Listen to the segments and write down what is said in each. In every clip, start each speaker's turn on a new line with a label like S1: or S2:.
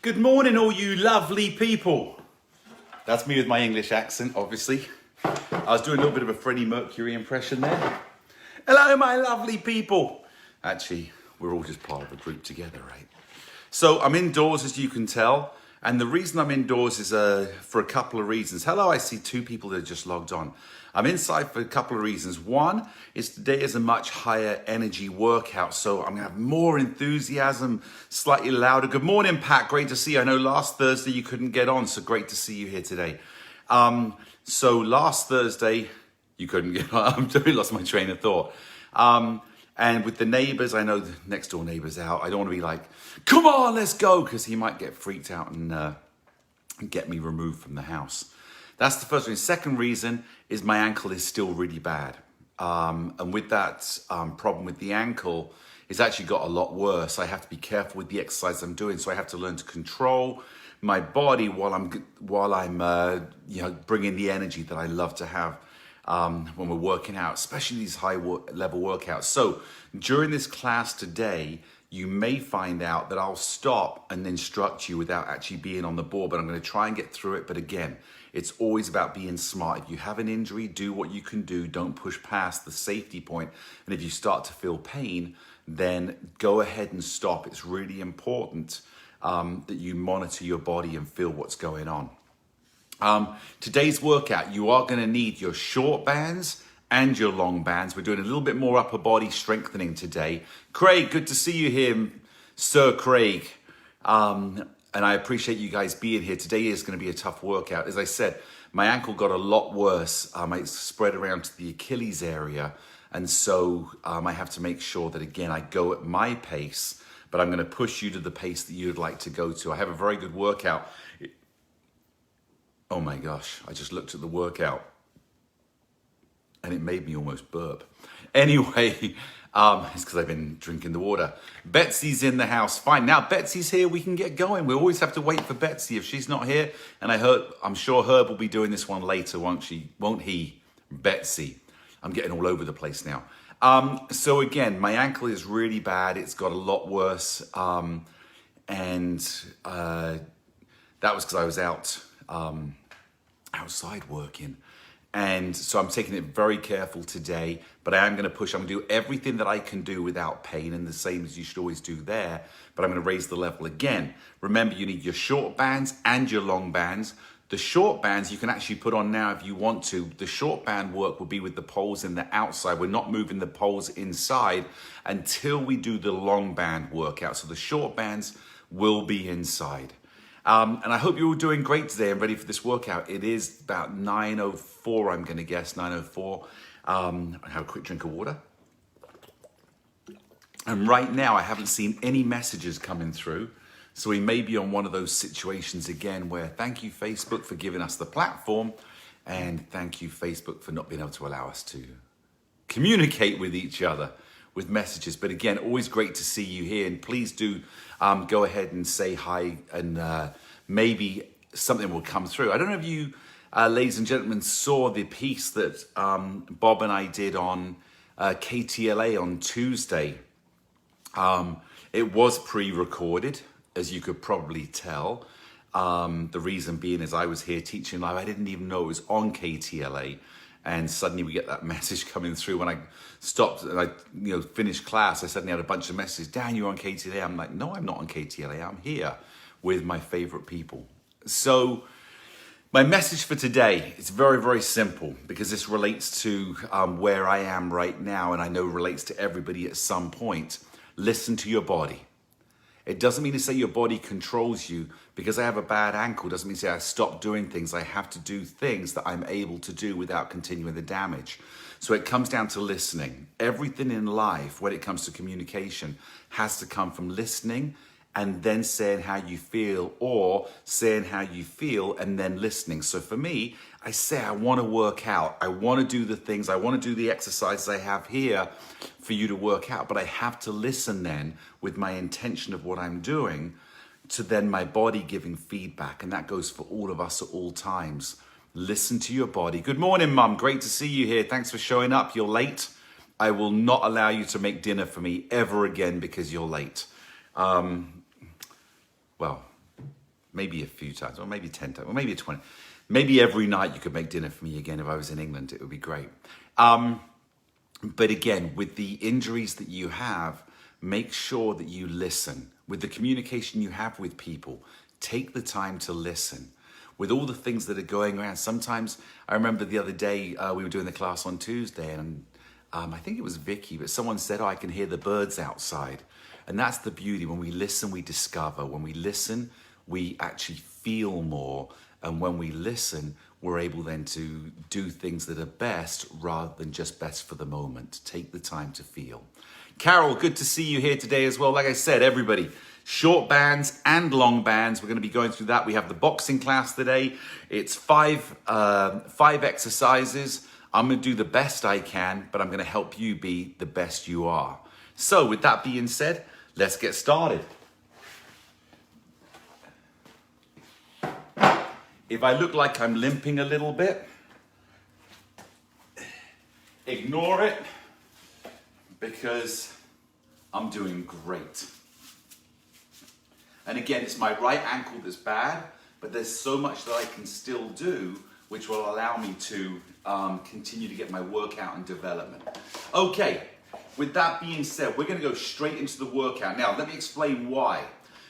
S1: Good morning, all you lovely people. That's me with my English accent, obviously. I was doing a little bit of a Freddie Mercury impression there. Hello, my lovely people. Actually, we're all just part of a group together, right? So I'm indoors, as you can tell. And the reason I'm indoors is for a couple of reasons. Hello, I see two people that are just logged on. I'm inside for a couple of reasons. One is today is a much higher energy workout, so I'm gonna have more enthusiasm, slightly louder. Good morning, Pat, great to see you. I know last Thursday you couldn't get on, so great to see you here today. So last Thursday, you couldn't get on. I'm totally lost my train of thought. And with the neighbors, I know the next door neighbor's out. I don't want to be like, come on, let's go, because he might get freaked out and get me removed from the house. That's the first reason. Second reason is my ankle is still really bad. And with that problem with the ankle, it's actually got a lot worse. I have to be careful with the exercise I'm doing. So I have to learn to control my body while I'm bringing the energy that I love to have. When we're working out, especially these high level workouts. So during this class today, you may find out that I'll stop and instruct you without actually being on the board, but I'm going to try and get through it. But again, it's always about being smart. If you have an injury, do what you can do. Don't push past the safety point. And if you start to feel pain, then go ahead and stop. It's really important that you monitor your body and feel what's going on. Today's workout, you are going to need your short bands and your long bands. We're doing a little bit more upper body strengthening today. Craig, good to see you here, Sir Craig. And I appreciate you guys being here. Today is going to be a tough workout. As I said, my ankle got a lot worse. It spread around to the Achilles area. And so I have to make sure that, again, I go at my pace, but I'm going to push you to the pace that you'd like to go to. I have a very good workout. Oh my gosh, I just looked at the workout and it made me almost burp. Anyway, it's because I've been drinking the water. Betsy's in the house. Fine, now Betsy's here, we can get going. We always have to wait for Betsy if she's not here. And I'm sure Herb will be doing this one later, won't he? Betsy. I'm getting all over the place now. So again, my ankle is really bad. It's got a lot worse. That was because I was outside working. And so I'm taking it very careful today, but I am going to push. I'm going to do everything that I can do without pain, and the same as you should always do there, but I'm going to raise the level again. Remember, you need your short bands and your long bands. The short bands you can actually put on now if you want to. The short band work will be with the poles in the outside. We're not moving the poles inside until we do the long band workout. So the short bands will be inside. And I hope you're all doing great today and ready for this workout. It is about 9:04, I'm going to guess, 9:04. I have a quick drink of water. And right now, I haven't seen any messages coming through. So we may be on one of those situations again where thank you, Facebook, for giving us the platform. And thank you, Facebook, for not being able to allow us to communicate with each other with messages. But again, always great to see you here. And please do go ahead and say hi, and maybe something will come through. I don't know if you, ladies and gentlemen, saw the piece that Bob and I did on KTLA on Tuesday. It was pre-recorded, as you could probably tell. The reason being is I was here teaching live. I didn't even know it was on KTLA. And suddenly we get that message coming through. When I stopped and I finished class, I suddenly had a bunch of messages. Dan, you're on KTLA. I'm like, no, I'm not on KTLA. I'm here with my favorite people. So my message for today is very, very simple, because this relates to where I am right now, and I know relates to everybody at some point. Listen to your body. It doesn't mean to say your body controls you. Because I have a bad ankle doesn't mean to say I stop doing things. I have to do things that I'm able to do without continuing the damage. So it comes down to listening. Everything in life, when it comes to communication, has to come from listening and then saying how you feel, or saying how you feel and then listening. So for me, I say I want to work out. I want to do the things. I want to do the exercises I have here for you to work out. But I have to listen then with my intention of what I'm doing to then my body giving feedback. And that goes for all of us at all times. Listen to your body. Good morning, Mum. Great to see you here. Thanks for showing up. You're late. I will not allow you to make dinner for me ever again because you're late. Well, maybe a few times, or maybe 10 times, or maybe 20. Maybe every night you could make dinner for me again if I was in England. It would be great. But again, with the injuries that you have, make sure that you listen. With the communication you have with people, take the time to listen. With all the things that are going around, sometimes I remember the other day we were doing the class on Tuesday, and I think it was Vicky, but someone said, "Oh, I can hear the birds outside." And that's the beauty. When we listen, we discover. When we listen, we actually feel more. And when we listen, we're able then to do things that are best rather than just best for the moment. Take the time to feel. Carol, good to see you here today as well. Like I said, everybody, short bands and long bands. We're going to be going through that. We have the boxing class today. It's five exercises. I'm going to do the best I can, but I'm going to help you be the best you are. So with that being said, let's get started. If I look like I'm limping a little bit, ignore it, because I'm doing great. And again, it's my right ankle that's bad, but there's so much that I can still do, which will allow me to continue to get my workout and development. Okay, with that being said, we're going to go straight into the workout. Now, let me explain why.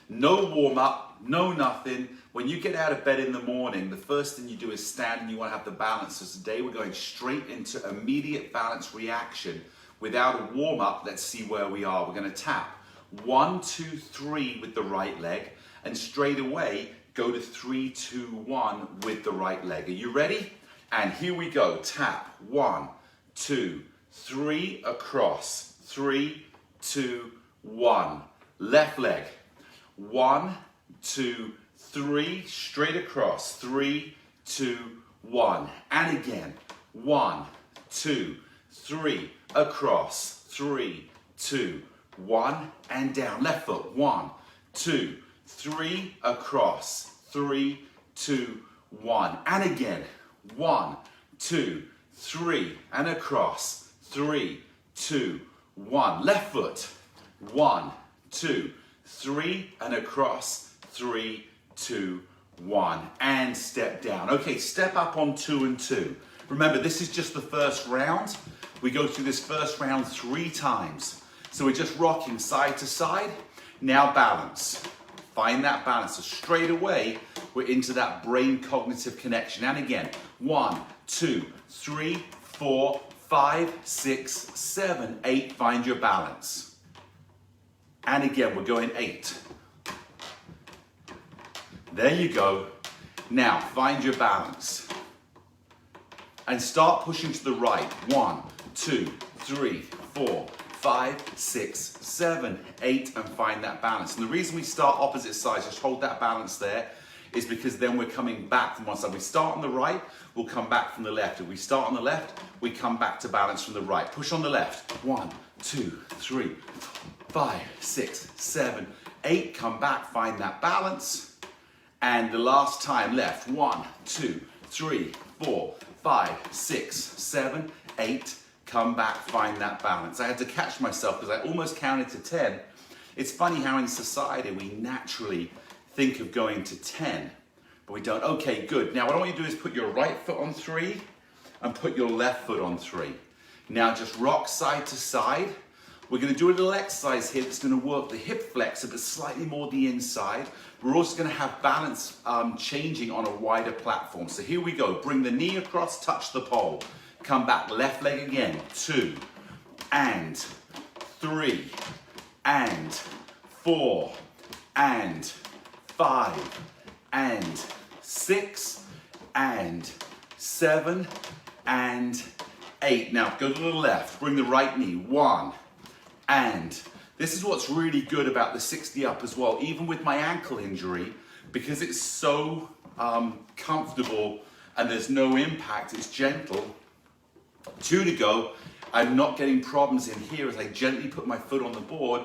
S1: No warm-up, no nothing. When you get out of bed in the morning, the first thing you do is stand, and you want to have the balance. So today we're going straight into immediate balance reaction without a warm-up. Let's see where we are. We're going to tap 1, 2, 3 with the right leg, and straight away go to 3, 2, 1 with the right leg. Are you ready? And here we go. Tap 1, 2, 3 across. 3, 2, 1. Left leg. 1, 2, 3, straight across. 3, 2, 1. And again. 1, 2, 3 across. 3, 2, 1. And down. Left foot. 1, 2, 3 across. 3, 2, 1. And again. 1, 2, 3 and across. 3, 2, 1. Left foot. 1, 2, 3 and across. 3, 2, 1. And step down. Okay, step up on 2 and 2. Remember, this is just the first round. We go through this first round 3 times. So we're just rocking side to side. Now balance. Find that balance. So straight away, we're into that brain cognitive connection. And again, 1, 2, 3, 4, 5, 6, 7, 8. Find your balance. And again, we're going 8. There you go. Now, find your balance. And start pushing to the right. 1, 2, 3, 4, 5, 6, 7, 8, and find that balance. And the reason we start opposite sides, just hold that balance there, is because then we're coming back from one side. We start on the right, we'll come back from the left. If we start on the left, we come back to balance from the right. Push on the left. 1, 2, 3, 4, 5, 6, 7, 8. Come back, find that balance. And the last time left. 1, 2, 3, 4, 5, 6, 7, 8. Come back, find that balance. I had to catch myself because I almost counted to 10. It's funny how in society we naturally think of going to 10, but we don't. Okay, good. Now what I want you to do is put your right foot on 3 and put your left foot on 3. Now just rock side to side. We're going to do a little exercise here that's going to work the hip flexor, but slightly more the inside. We're also going to have balance changing on a wider platform. So here we go. Bring the knee across, touch the pole. Come back, left leg again. 2 and 3 and 4 and 5 and 6 and 7 and 8. Now go to the left, bring the right knee. 1 and this is what's really good about the 60 up as well, even with my ankle injury, because it's so comfortable and there's no impact, it's gentle. 2 to go. I'm not getting problems in here as I gently put my foot on the board.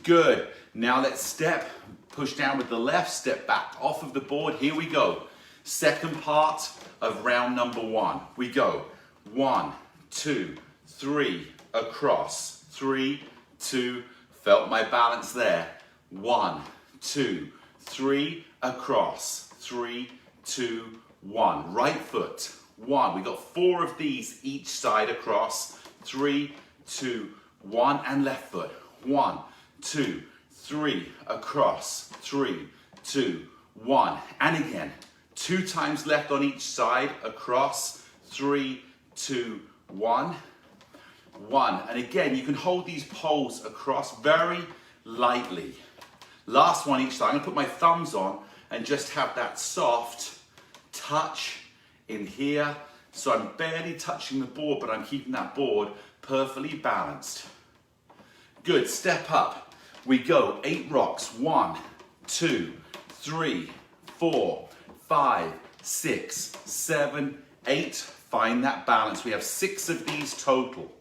S1: Good. Now let's step, push down with the left, step back off of the board. Here we go. Second part of round number 1. We go 1, 2, 3, across. 3, 2, felt my balance there. 1, 2, 3, across. 3, 2, 1. Right foot. 1. We got 4 of these each side across. 3, 2, 1. And left foot. 1, 2, 3 across. 3, 2, 1. And again. 2 times left on each side across. 3, 2, 1. 1. And again, you can hold these poles across very lightly. Last one each side. I'm going to put my thumbs on and just have that soft touch in here. So I'm barely touching the board, but I'm keeping that board perfectly balanced. Good. Step up. We go 8 rocks. 1, 2, 3, 4, 5, 6, 7, 8. Find that balance. We have 6 of these total.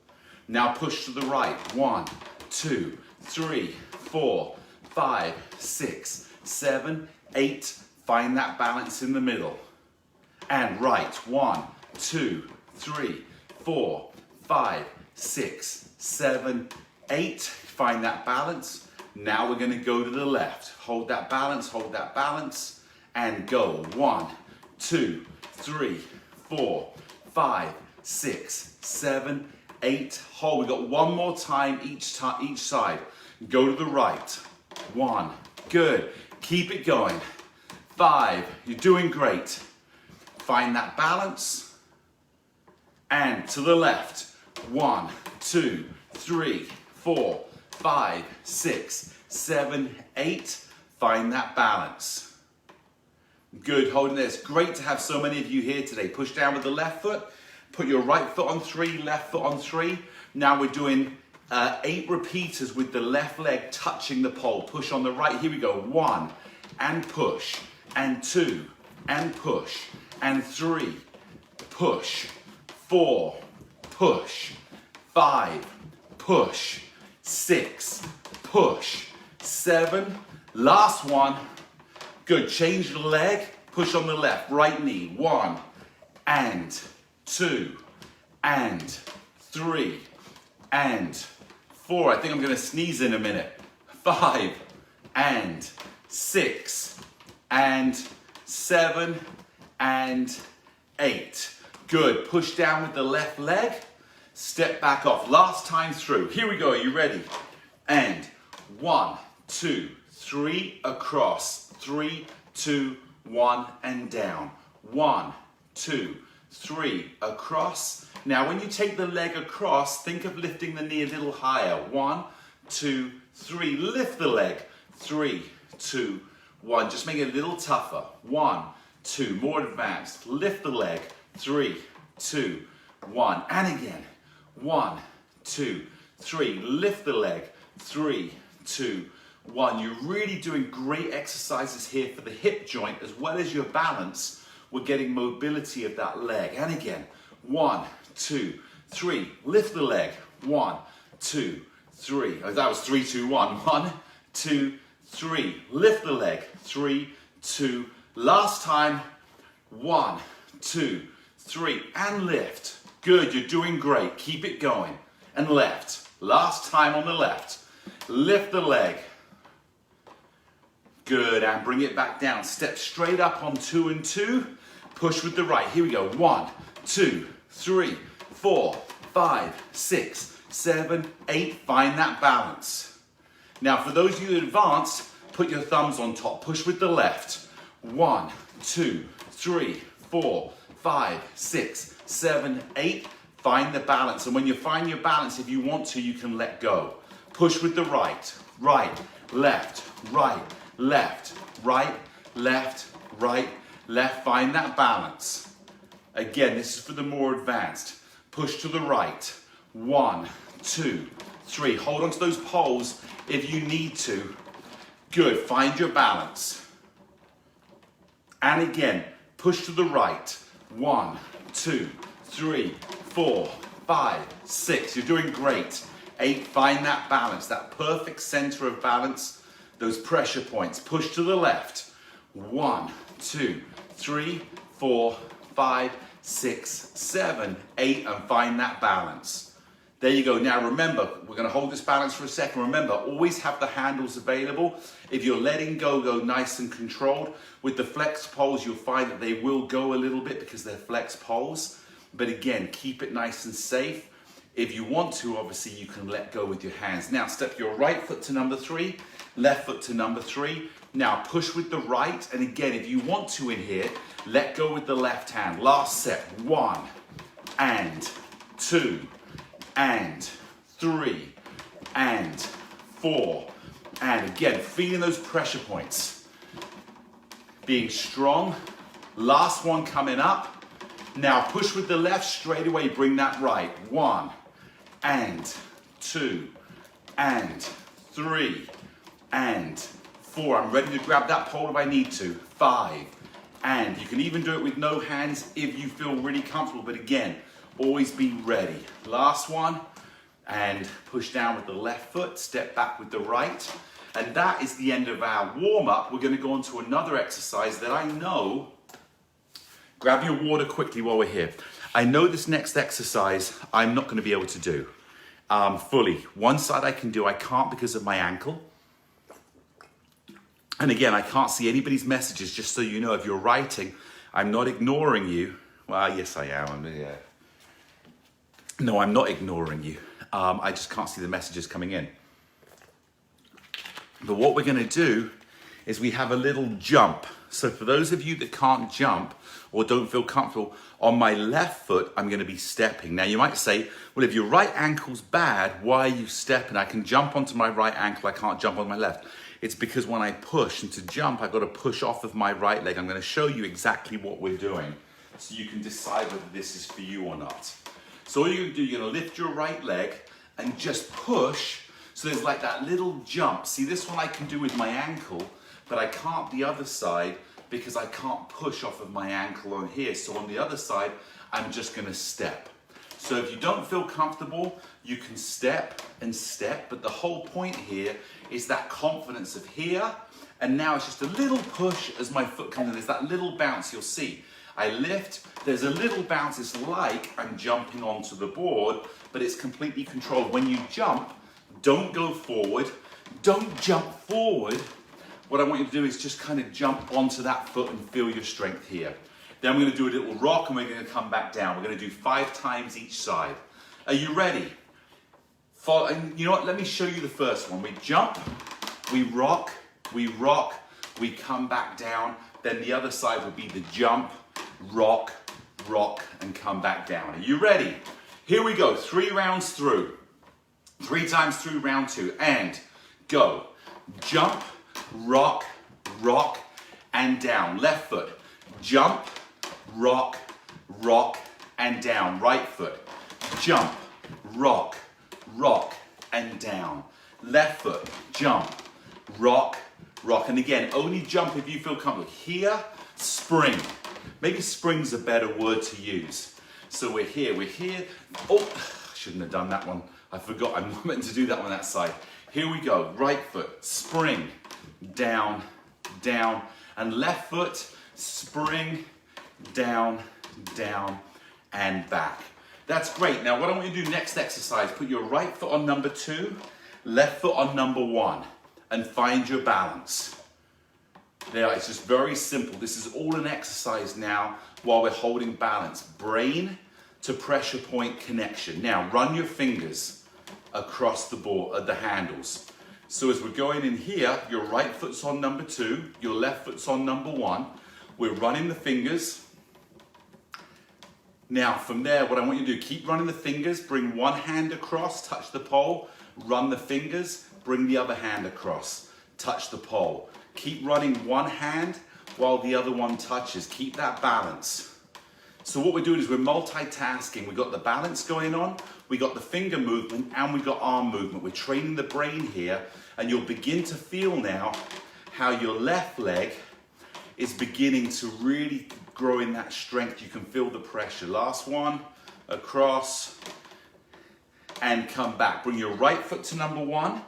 S1: Now push to the right. 1, 2, 3, 4, 5, 6, 7, 8. Find that balance in the middle. And right. 1, 2, 3, 4, 5, 6, 7, 8. Find that balance. Now we're going to go to the left. Hold that balance, and go. 1, 2, 3, 4, 5, 6, 7, 8. Hold. We got one more time each side. Go to the right. 1. Good. Keep it going. 5. You're doing great. Find that balance. And to the left. 1, 2, 3, 4, 5, 6, 7, 8. Find that balance. Good. Holding this. Great to have so many of you here today. Push down with the left foot. Put your right foot on 3, left foot on 3. Now we're doing 8 repeaters with the left leg touching the pole. Push on the right. Here we go. 1 and push. And 2 and push. And 3. Push. 4. Push. 5. Push. 6. Push. 7. Last one. Good. Change the leg. Push on the left. Right knee. 1 and 2 and 3 and 4. I think I'm going to sneeze in a minute. 5 and 6 and 7 and 8. Good. Push down with the left leg. Step back off. Last time through. Here we go. Are you ready? And 1, 2, 3 across. 3, 2, 1 and down. 1, 2, 3 across. Now when you take the leg across, think of lifting the knee a little higher. 1, 2, 3. Lift the leg. 3, 2, 1. Just make it a little tougher. 1, 2. More advanced. Lift the leg. 3, 2, 1. And again. 1, 2, 3. Lift the leg. 3, 2, 1. You're really doing great exercises here for the hip joint as well as your balance. We're getting mobility of that leg. And again, 1, 2, 3. Lift the leg. 1, 2, 3. Oh, that was 3, 2, 1. 1, 2, 3. Lift the leg. 3, 2. Last time. 1, 2, 3. And lift. Good. You're doing great. Keep it going. And left. Last time on the left. Lift the leg. Good. And bring it back down. Step straight up on 2 and 2. Push with the right. Here we go. 1, 2, 3, 4, 5, 6, 7, 8. Find that balance. Now for those of you advanced, put your thumbs on top. Push with the left. 1, 2, 3, 4, 5, 6, 7, 8. Find the balance. And when you find your balance, if you want to, you can let go. Push with the right. Right, left, right, left, right, left, right, left. Find that balance. Again, this is for the more advanced. Push to the right. 1, 2, 3. Hold on to those poles if you need to. Good. Find your balance. And again, push to the right. 1, 2, 3, 4, 5, 6. You're doing great. 8. Find that balance, that perfect center of balance, those pressure points. Push to the left. 1, 2, 3, 4, 5, 6, 7, 8. And find that balance. There you go. Now remember, we're going to hold this balance for a second. Remember, always have the handles available. If you're letting go nice and controlled. With the flex poles, you'll find that they will go a little bit because they're flex poles. But again, keep it nice and safe. If you want to, obviously, you can let go with your hands. Now, step your right foot to number 3, left foot to number 3. Now, push with the right. And again, if you want to in here, let go with the left hand. Last set. 1 and 2 and 3 and 4. And again, feeling those pressure points. Being strong. Last one coming up. Now, push with the left straight away. Bring that right. 1 and 2 and 3 and 4. I'm ready to grab that pole if I need to. 5. And you can even do it with no hands if you feel really comfortable. But again, always be ready. Last one. And push down with the left foot. Step back with the right. And that is the end of our warm-up. We're going to go on to another exercise that I know. Grab your water quickly while we're here. I know this next exercise I'm not going to be able to do fully. One side I can do, I can't because of my ankle. And again, I can't see anybody's messages, just so you know. If you're writing, I'm not ignoring you. Well, yes, I am. No, I'm not ignoring you. I just can't see the messages coming in. But what we're going to do is we have a little jump. So for those of you that can't jump or don't feel comfortable, on my left foot, I'm going to be stepping. Now you might say, well, if your right ankle's bad, why are you stepping? I can jump onto my right ankle, I can't jump on my left. It's because when I push, and to jump, I've got to push off of my right leg. I'm going to show you exactly what we're doing so you can decide whether this is for you or not. So all you're going to do, you're going to lift your right leg and just push. So there's like that little jump. See, this one I can do with my ankle, but I can't the other side because I can't push off of my ankle on here. So on the other side, I'm just going to step. So if you don't feel comfortable, you can step and step, but the whole point here is that confidence of here, and now it's just a little push as my foot comes in. There's that little bounce you'll see. I lift, there's a little bounce. It's like I'm jumping onto the board, but it's completely controlled. When you jump, don't go forward, don't jump forward. What I want you to do is just kind of jump onto that foot and feel your strength here. Then we're going to do a little rock and we're going to come back down. We're going to do 5 times each side. Are you ready? And you know what? Let me show you the first one. We jump, we rock, we come back down. Then the other side would be the jump, rock, and come back down. Are you ready? Here we go. 3 rounds through. 3 times through round 2. And go. Jump, rock, and down. Left foot. Jump, rock, and down. Right foot. Jump, rock, and down. Left foot. Jump, rock. And again, only jump if you feel comfortable. Here, spring. Maybe spring's a better word to use. So we're here. Oh, I shouldn't have done that one. I forgot, I'm not meant to do that one that side. Here we go. Right foot, spring, down, and left foot, spring, down, and back. That's great. Now what I want you to do next exercise, put your right foot on number 2, left foot on number 1, and find your balance. Now it's just very simple. This is all an exercise now while we're holding balance. Brain to pressure point connection. Now run your fingers across the board, the handles. So as we're going in here, your right foot's on number 2, your left foot's on number 1. We're running the fingers. Now from there, what I want you to do, keep running the fingers, bring one hand across, touch the pole, run the fingers, bring the other hand across, touch the pole. Keep running one hand while the other one touches. Keep that balance. So what we're doing is we're multitasking. We've got the balance going on, we got the finger movement, and we got arm movement. We're training the brain here, and you'll begin to feel now how your left leg is beginning to really grow in that strength. You can feel the pressure. Last one, across, and come back. Bring your right foot to number 1,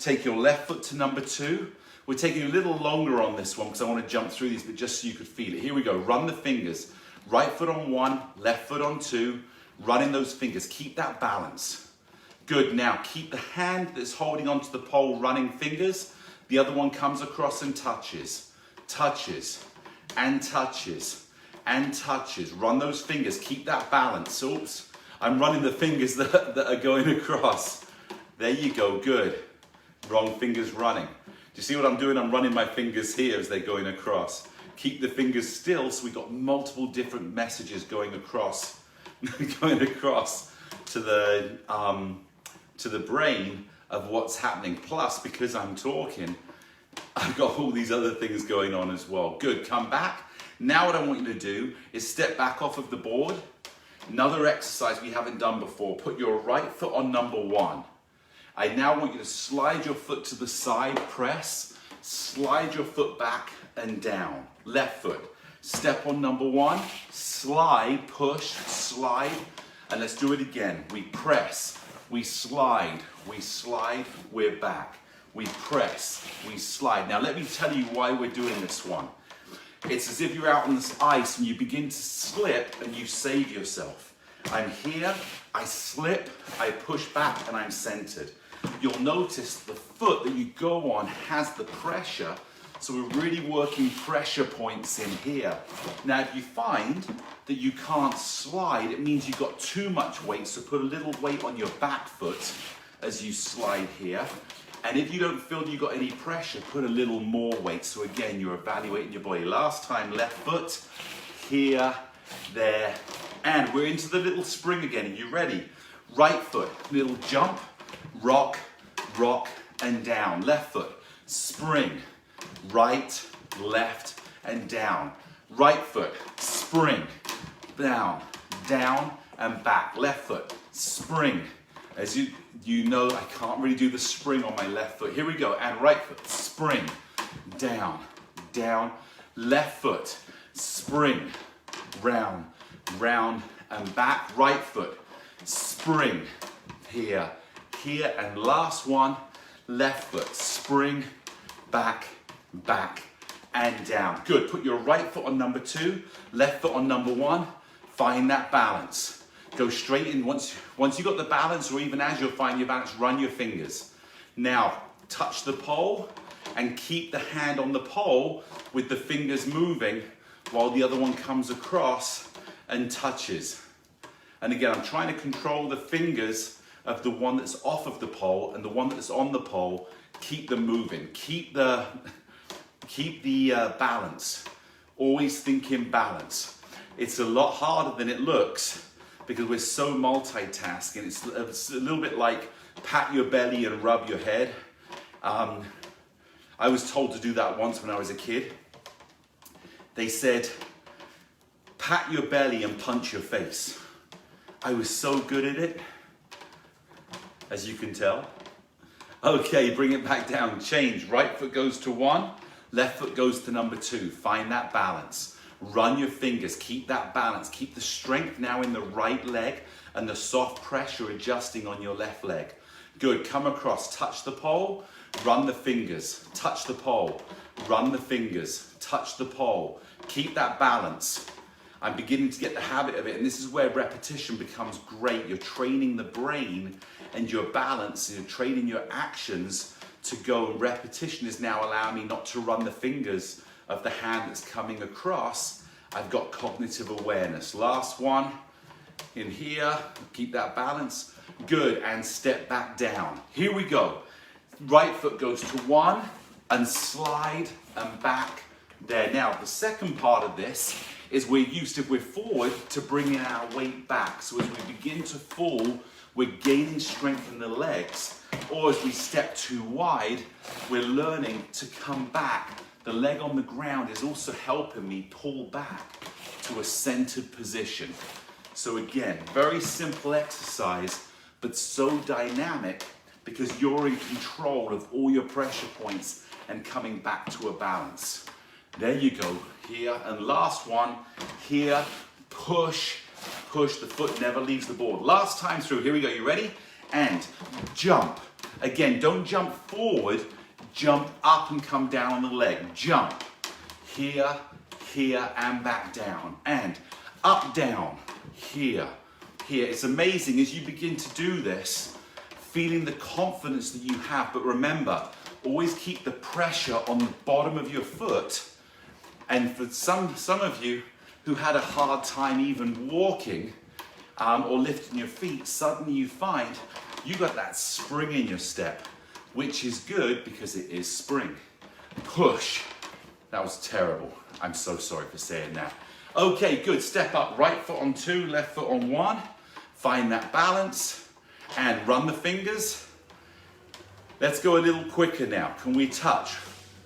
S1: take your left foot to number 2. We're taking a little longer on this one because I want to jump through these, but just so you could feel it. Here we go. Run the fingers. Right foot on 1, left foot on 2. Running those fingers. Keep that balance. Good, now keep the hand that's holding onto the pole running fingers. The other one comes across and touches, touches, and touches, and touches. Run those fingers, keep that balance. Oops, I'm running the fingers that are going across. There you go, good. Wrong fingers running. Do you see what I'm doing? I'm running my fingers here as they're going across. Keep the fingers still so we've got multiple different messages going across, going across to the brain of what's happening. Plus, because I'm talking, I've got all these other things going on as well. Good, come back. Now what I want you to do is step back off of the board. Another exercise we haven't done before. Put your right foot on number 1. I now want you to slide your foot to the side, press, slide your foot back and down. Left foot. Step on number 1, slide, push, slide, and let's do it again. We press, we slide, we're back. We press, we slide. Now let me tell you why we're doing this one. It's as if you're out on this ice and you begin to slip and you save yourself. I'm here, I slip, I push back, and I'm centered. You'll notice the foot that you go on has the pressure, so we're really working pressure points in here. Now if you find that you can't slide, it means you've got too much weight, so put a little weight on your back foot as you slide here. And if you don't feel you've got any pressure, put a little more weight. So again, you're evaluating your body. Last time, left foot, here, there, and we're into the little spring again. Are you ready? Right foot, little jump, rock, rock, and down. Left foot, spring, right, left, and down. Right foot, spring, down, down, and back. Left foot, spring. As you know, I can't really do the spring on my left foot. Here we go, and right foot, spring, down, down. Left foot, spring, round, round, and back. Right foot, spring, here, here, and last one, left foot, spring, back, back, and down. Good, put your right foot on number 2, left foot on number 1, find that balance. Go straight in. Once you've got the balance, or even as you'll find your balance, run your fingers. Now, touch the pole and keep the hand on the pole with the fingers moving while the other one comes across and touches. And again, I'm trying to control the fingers of the one that's off of the pole and the one that's on the pole. Keep them moving. Keep the balance. Always think in balance. It's a lot harder than it looks, because we're so multitasking. It's a little bit like pat your belly and rub your head. I was told to do that once when I was a kid. They said, pat your belly and punch your face. I was so good at it, as you can tell. Okay, bring it back down, change. Right foot goes to 1, left foot goes to number 2. Find that balance. Run your fingers, keep that balance, keep the strength now in the right leg and the soft pressure adjusting on your left leg. Good, come across, touch the pole, run the fingers, touch the pole, run the fingers, touch the pole. Keep that balance. I'm beginning to get the habit of it, and this is where repetition becomes great. You're training the brain and your balance, you're training your actions to go, and repetition is now allowing me not to run the fingers of the hand that's coming across. I've got cognitive awareness. Last one, in here, keep that balance. Good, and step back down. Here we go. Right foot goes to 1 and slide and back there. Now, the second part of this is we're used, if we're forward, to bringing our weight back. So as we begin to fall, we're gaining strength in the legs. Or as we step too wide, we're learning to come back. The leg on the ground is also helping me pull back to a centered position. So again, very simple exercise, but so dynamic because you're in control of all your pressure points and coming back to a balance. There you go, here, and last one, here, push, push, the foot never leaves the board. Last time through, here we go, you ready? And jump. Again, don't jump forward, jump up and come down on the leg. Jump, here, here, and back down. And up, down, here, here. It's amazing as you begin to do this, feeling the confidence that you have. But remember, always keep the pressure on the bottom of your foot. And for some of you who had a hard time even walking or lifting your feet, suddenly you find you got that spring in your step, which is good because it is spring. Push. That was terrible. I'm so sorry for saying that. Okay, good. Step up. Right foot on 2, left foot on 1. Find that balance and run the fingers. Let's go a little quicker now. Can we touch?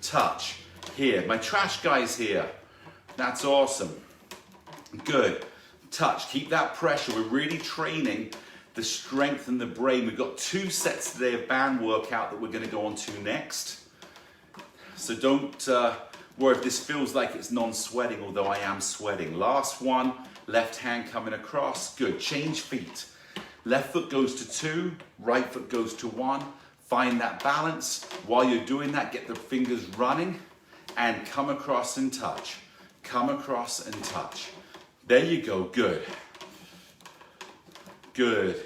S1: Touch. Here. My trash guy's here. That's awesome. Good. Touch. Keep that pressure. We're really training the strength and the brain. We've got 2 sets today of band workout that we're going to go on to next. So don't worry if this feels like it's non-sweating, although I am sweating. Last one, left hand coming across. Good. Change feet. Left foot goes to 2, right foot goes to 1. Find that balance. While you're doing that, get the fingers running and come across and touch. Come across and touch. There you go. Good. Good.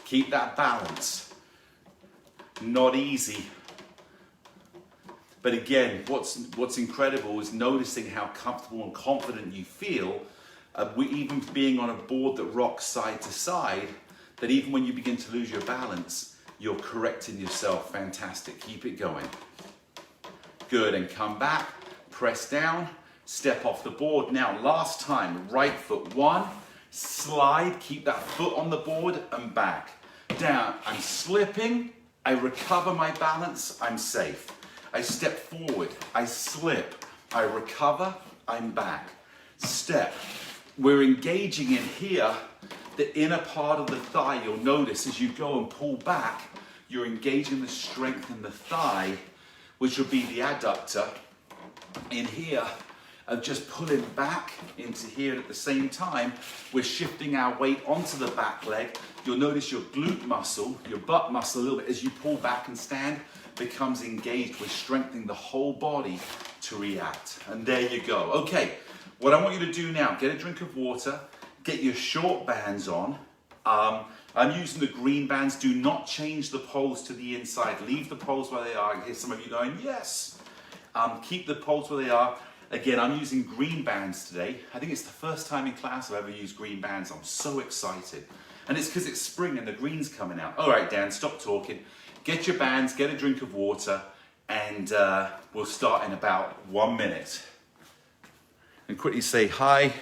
S1: Keep that balance. Not easy. But again, what's incredible is noticing how comfortable and confident you feel, even being on a board that rocks side to side, that even when you begin to lose your balance, you're correcting yourself. Fantastic. Keep it going. Good. And come back. Press down. Step off the board. Now, last time, right foot 1. Slide. Keep that foot on the board and back. Down. I'm slipping. I recover my balance. I'm safe. I step forward. I slip. I recover. I'm back. Step. We're engaging in here the inner part of the thigh. You'll notice as you go and pull back, you're engaging the strength in the thigh, which will be the adductor. In here, of just pulling back into here. At the same time, we're shifting our weight onto the back leg. You'll notice your glute muscle, your butt muscle a little bit as you pull back and stand becomes engaged. We're strengthening the whole body to react. And there you go. Okay, what I want you to do now, get a drink of water, get your short bands on. I'm using the green bands. Do not change the poles to the inside. Leave the poles where they are. I hear some of you going, yes. Keep the poles where they are. Again, I'm using green bands today. I think it's the first time in class I've ever used green bands. I'm so excited. And it's because it's spring and the green's coming out. All right, Dan, stop talking. Get your bands, get a drink of water, and we'll start in about 1 minute. And quickly say hi.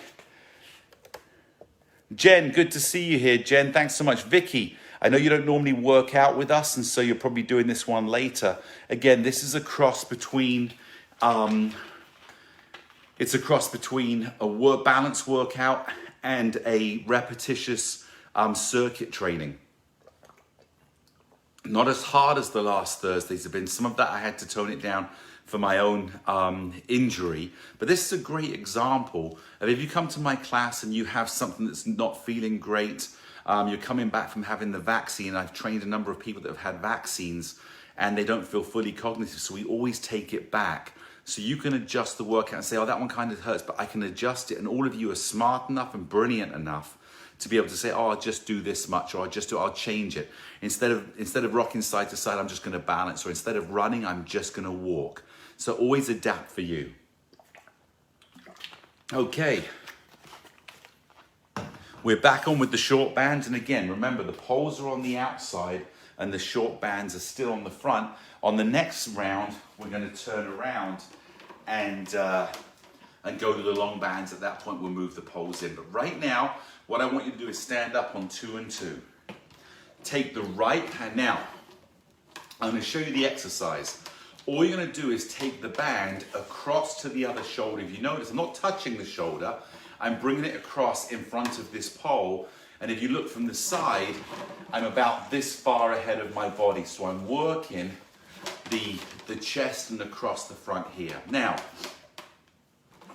S1: Jen, good to see you here. Jen, thanks so much. Vicky, I know you don't normally work out with us, and so you're probably doing this one later. Again, this is a cross between... It's a cross between a balance workout and a repetitious circuit training. Not as hard as the last Thursdays have been. Some of that I had to tone it down for my own injury. But this is a great example of if you come to my class and you have something that's not feeling great, you're coming back from having the vaccine. I've trained a number of people that have had vaccines and they don't feel fully cognitive. So we always take it back. So you can adjust the workout and say, oh, that one kind of hurts, but I can adjust it. And all of you are smart enough and brilliant enough to be able to say, oh, I'll just do this much, or I'll change it. Instead of rocking side to side, I'm just going to balance, or instead of running, I'm just going to walk. So always adapt for you. Okay. We're back on with the short bands. And again, remember, the poles are on the outside and the short bands are still on the front. On the next round, we're going to turn around and go to the long bands. At that point, we'll move the poles in. But right now, what I want you to do is stand up on 2 and 2. Take the right hand. Now, I'm going to show you the exercise. All you're going to do is take the band across to the other shoulder. If you notice, I'm not touching the shoulder. I'm bringing it across in front of this pole. And if you look from the side, I'm about this far ahead of my body. So I'm working the chest and across the front here. Now,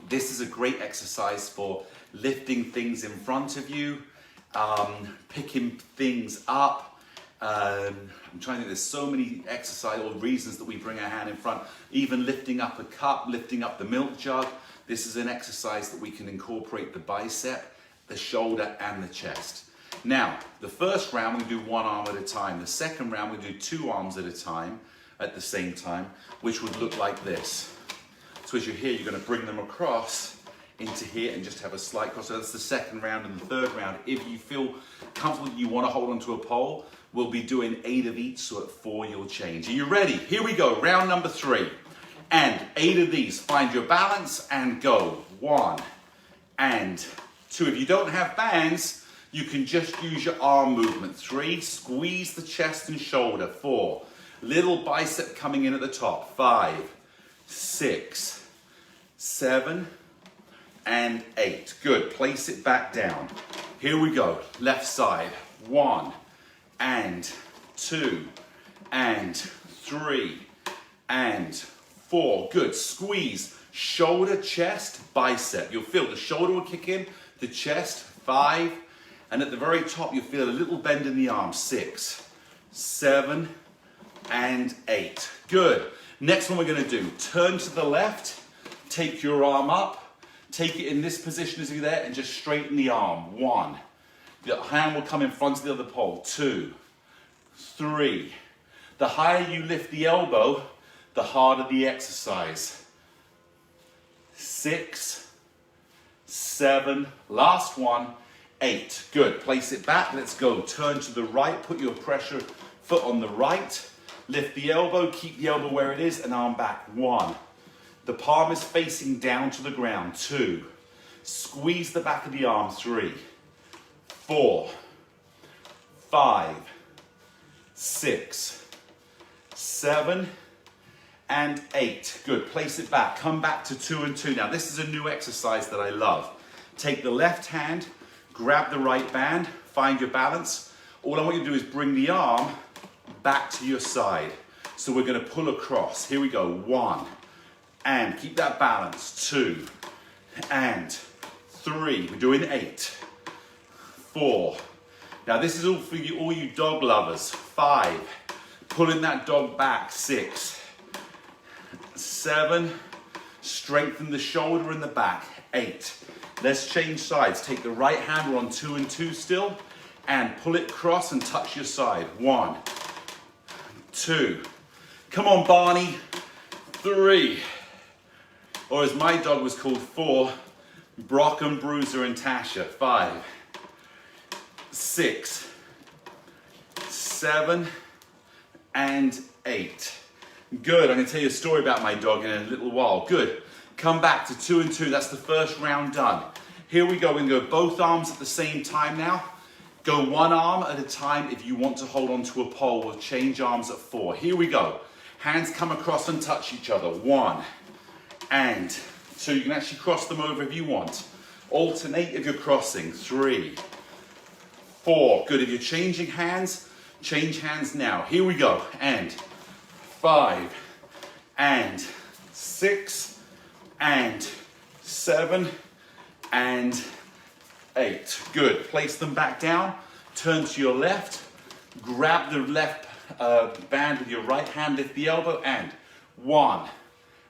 S1: this is a great exercise for lifting things in front of you, picking things up. I'm trying to think, there's so many exercise or reasons that we bring our hand in front. Even lifting up a cup, lifting up the milk jug. This is an exercise that we can incorporate the bicep, the shoulder, and the chest. Now, the first round, we do one arm at a time. The second round, we do two arms at a time at the same time, which would look like this. So as you're here, you're going to bring them across into here and just have a slight cross. So that's the second round and the third round. If you feel comfortable, you want to hold onto a pole, we'll be doing 8 of each, so at 4 you'll change. Are you ready? Here we go, round number 3. And 8 of these. Find your balance and go. 1 and 2. If you don't have bands, you can just use your arm movement. 3, squeeze the chest and shoulder. 4, little bicep coming in at the top. 5, 6, 7, and 8. Good, place it back down. Here we go, left side. 1 and 2 and 3 and 4. Good, squeeze, shoulder, chest, bicep. You'll feel the shoulder will kick in, the chest. 5, and at the very top you'll feel a little bend in the arm. 6, 7, and 8. Good. Next one we're going to do, turn to the left, take your arm up, take it in this position as you're there, and just straighten the arm. 1. The hand will come in front of the other pole. 2, 3. The higher you lift the elbow, the harder the exercise. 6, 7, last one, 8. Good, place it back, let's go. Turn to the right, put your pressure foot on the right, lift the elbow, keep the elbow where it is, and arm back. 1. The palm is facing down to the ground. 2. Squeeze the back of the arm. 3, 4, 5, 6, 7, and 8. Good, place it back. Come back to 2 and 2. Now this is a new exercise that I love. Take the left hand, grab the right band, find your balance. All I want you to do is bring the arm back to your side. So we're going to pull across. Here we go. 1, and keep that balance. 2, and 3. We're doing 8, 4. Now this is all for you, all you dog lovers. 5, pulling that dog back. 6, 7, strengthen the shoulder and the back. 8. Let's change sides. Take the right hand, we're on 2 and 2 still, and pull it across and touch your side. 1, 2. Come on, Barney. 3. Or as my dog was called, 4. Brock and Bruiser and Tasha. 5, 6, 7, and 8. Good, I'm going to tell you a story about my dog in a little while. Good. Come back to 2 and 2. That's the first round done. Here we go. We're going to go both arms at the same time now. Go one arm at a time. If you want to hold on to a pole, we'll change arms at 4. Here we go. Hands come across and touch each other. 1 and 2. You can actually cross them over if you want. Alternate if you're crossing. 3, 4. Good. If you're changing hands, change hands now. Here we go. And 5 and 6 and 7 and 8. Good. Place them back down. Turn to your left. Grab the left band with your right hand. Lift the elbow. And 1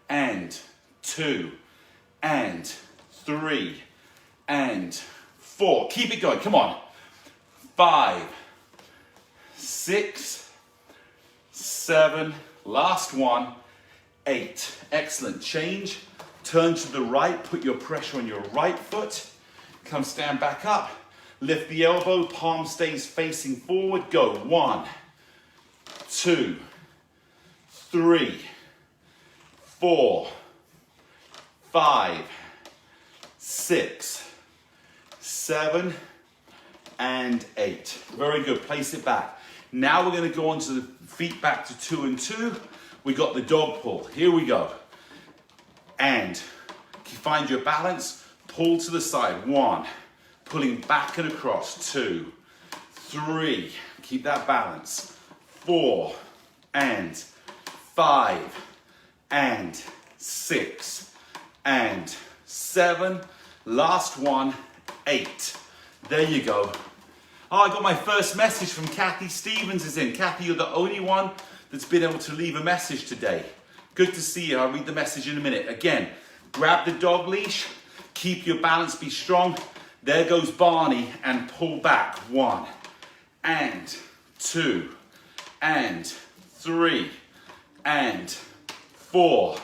S1: and 2 and 3 and 4. Keep it going. Come on. 5, 6, 7. Last one. 8. Excellent. Change. Turn to the right, put your pressure on your right foot. Come stand back up. Lift the elbow, palm stays facing forward. Go. 1, 2, 3, 4, 5, 6, 7, and 8. Very good. Place it back. Now we're going to go on to the feet back to 2 and 2. We got the dog pull. Here we go. And find your balance, pull to the side. 1, pulling back and across. 2, 3, keep that balance. 4 and 5 and 6 and 7. Last one, 8. There you go. Oh, I got my first message from Kathy Stevens is in. Kathy, you're the only one that's been able to leave a message today. Good to see you. I'll read the message in a minute. Again, grab the dog leash, keep your balance, be strong. There goes Barney, and pull back. 1 and 2 and 3 and 4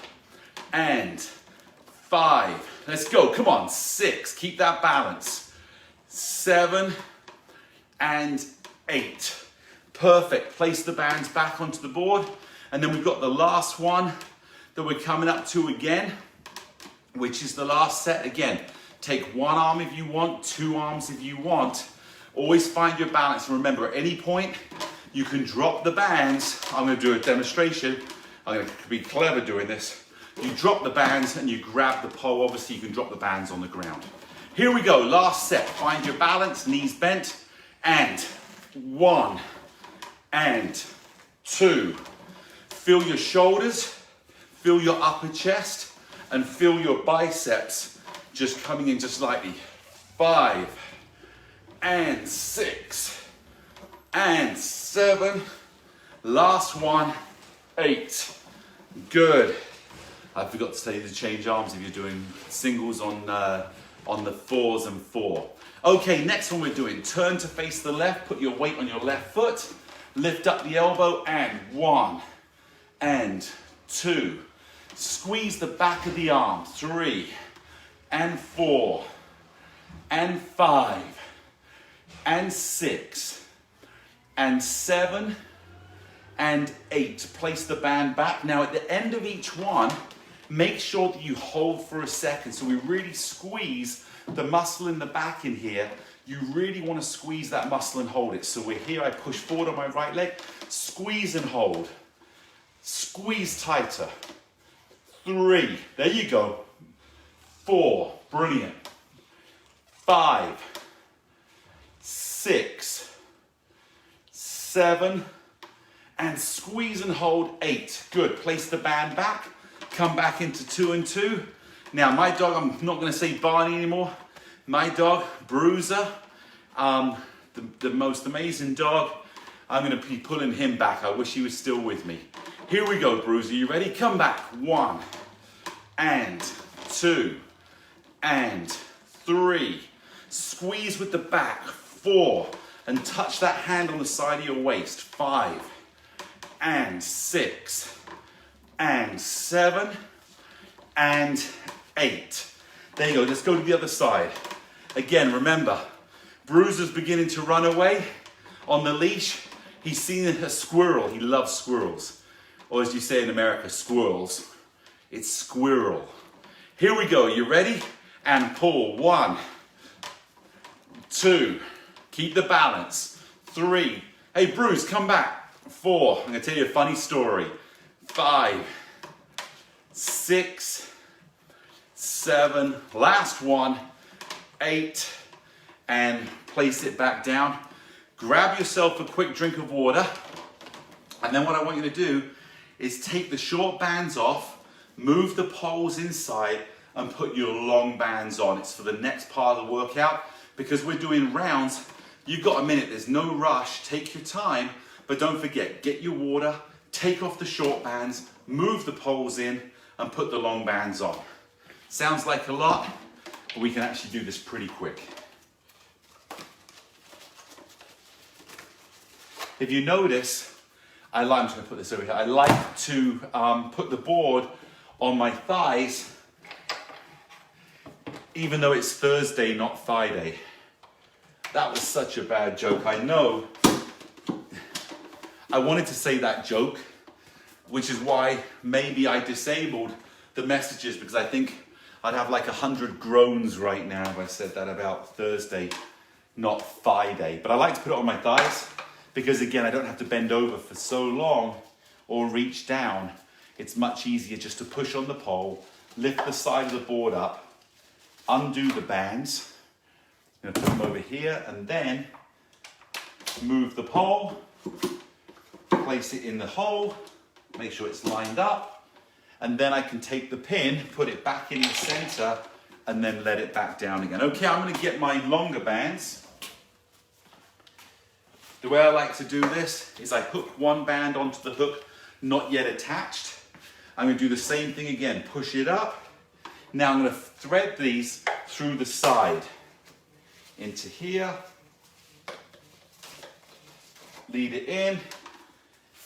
S1: and 5. Let's go, come on, 6, keep that balance. 7 and 8. Perfect, place the bands back onto the board. And then we've got the last one that we're coming up to again, which is the last set again. Take one arm if you want, 2 arms if you want. Always find your balance. And remember, at any point, you can drop the bands. I'm gonna do a demonstration. I'm gonna be clever doing this. You drop the bands and you grab the pole. Obviously, you can drop the bands on the ground. Here we go, last set. Find your balance, knees bent, and 1 and 2. Feel your shoulders, feel your upper chest, and feel your biceps just coming in just slightly. 5 and 6 and 7. Last one, 8. Good. I forgot to tell you to change arms if you're doing singles on the 4s and 4. Okay, next one we're doing, turn to face the left, put your weight on your left foot, lift up the elbow, and 1 and 2. Squeeze the back of the arm, 3 and 4 and 5 and 6 and 7 and 8. Place the band back. Now at the end of each one, make sure that you hold for a second. So we really squeeze the muscle in the back in here. You really want to squeeze that muscle and hold it. So we're here, I push forward on my right leg, squeeze and hold. Squeeze tighter. 3, there you go. 4, brilliant. 5, 6, 7, and squeeze and hold 8. Good, place the band back, come back into 2 and 2. Now my dog, I'm not gonna say Barney anymore. My dog, Bruiser, the most amazing dog. I'm gonna be pulling him back. I wish he was still with me. Here we go, Bruiser, you ready? Come back, 1 and 2 and 3. Squeeze with the back, 4, and touch that hand on the side of your waist, 5 and 6 and 7 and 8. There you go, let's go to the other side. Again, remember, Bruiser's beginning to run away on the leash. He's seen a squirrel, he loves squirrels. Or as you say in America, squirrels. It's squirrel. Here we go, you ready? And pull, 1, 2, keep the balance, 3, hey Bruce, come back, 4, I'm gonna tell you a funny story, 5, 6, 7, last one, 8, and place it back down. Grab yourself a quick drink of water, and then what I want you to do is take the short bands off, move the poles inside, and put your long bands on. It's for the next part of the workout. Because we're doing rounds, you've got a minute, there's no rush, take your time, but don't forget, get your water, take off the short bands, move the poles in, and put the long bands on. Sounds like a lot, but we can actually do this pretty quick. If you notice, I'm just gonna put this over here, I like to put the board on my thighs, even though it's Thursday, not Friday. That was such a bad joke, I know. I wanted to say that joke, which is why maybe I disabled the messages, because I think I'd have like 100 groans right now if I said that about Thursday, not Friday. But I like to put it on my thighs, because again, I don't have to bend over for so long or reach down. It's much easier just to push on the pole, lift the side of the board up, undo the bands. I'm going to put them over here and then move the pole, place it in the hole, make sure it's lined up, and then I can take the pin, put it back in the center, and then let it back down again. Okay, I'm going to get my longer bands. The way I like to do this is I hook one band onto the hook, not yet attached. I'm going to do the same thing again, push it up. Now I'm going to thread these through the side. into here. Lead it in.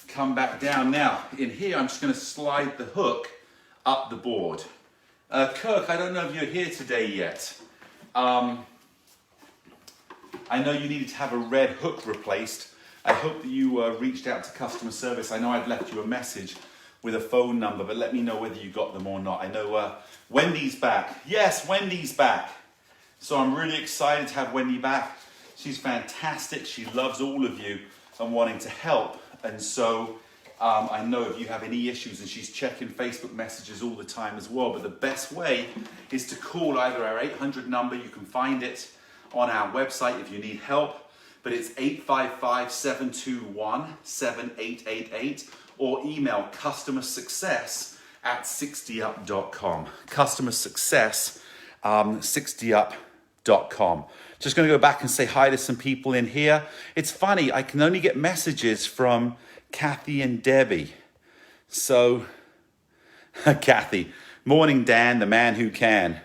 S1: Come back down. Now, in here, I'm just going to slide the hook up the board. Kirk, I don't know if you're here today yet. I know you needed to have a red hook replaced. I hope that you reached out to customer service. I know I'd left you a message with a phone number, but let me know whether you got them or not. I know Wendy's back. Yes, Wendy's back. So I'm really excited to have Wendy back. She's fantastic. She loves all of you and wanting to help. And so I know if you have any issues, and she's checking Facebook messages all the time as well. But the best way is to call either our 800 number. You can find it on our website if you need help. But it's 855-721-7888, or email customersuccess@60up.com. Customersuccess 60up.com. Just going to go back and say hi to some people in here. It's funny, I can only get messages from Kathy and Debbie. So, Kathy, morning Dan, the man who can.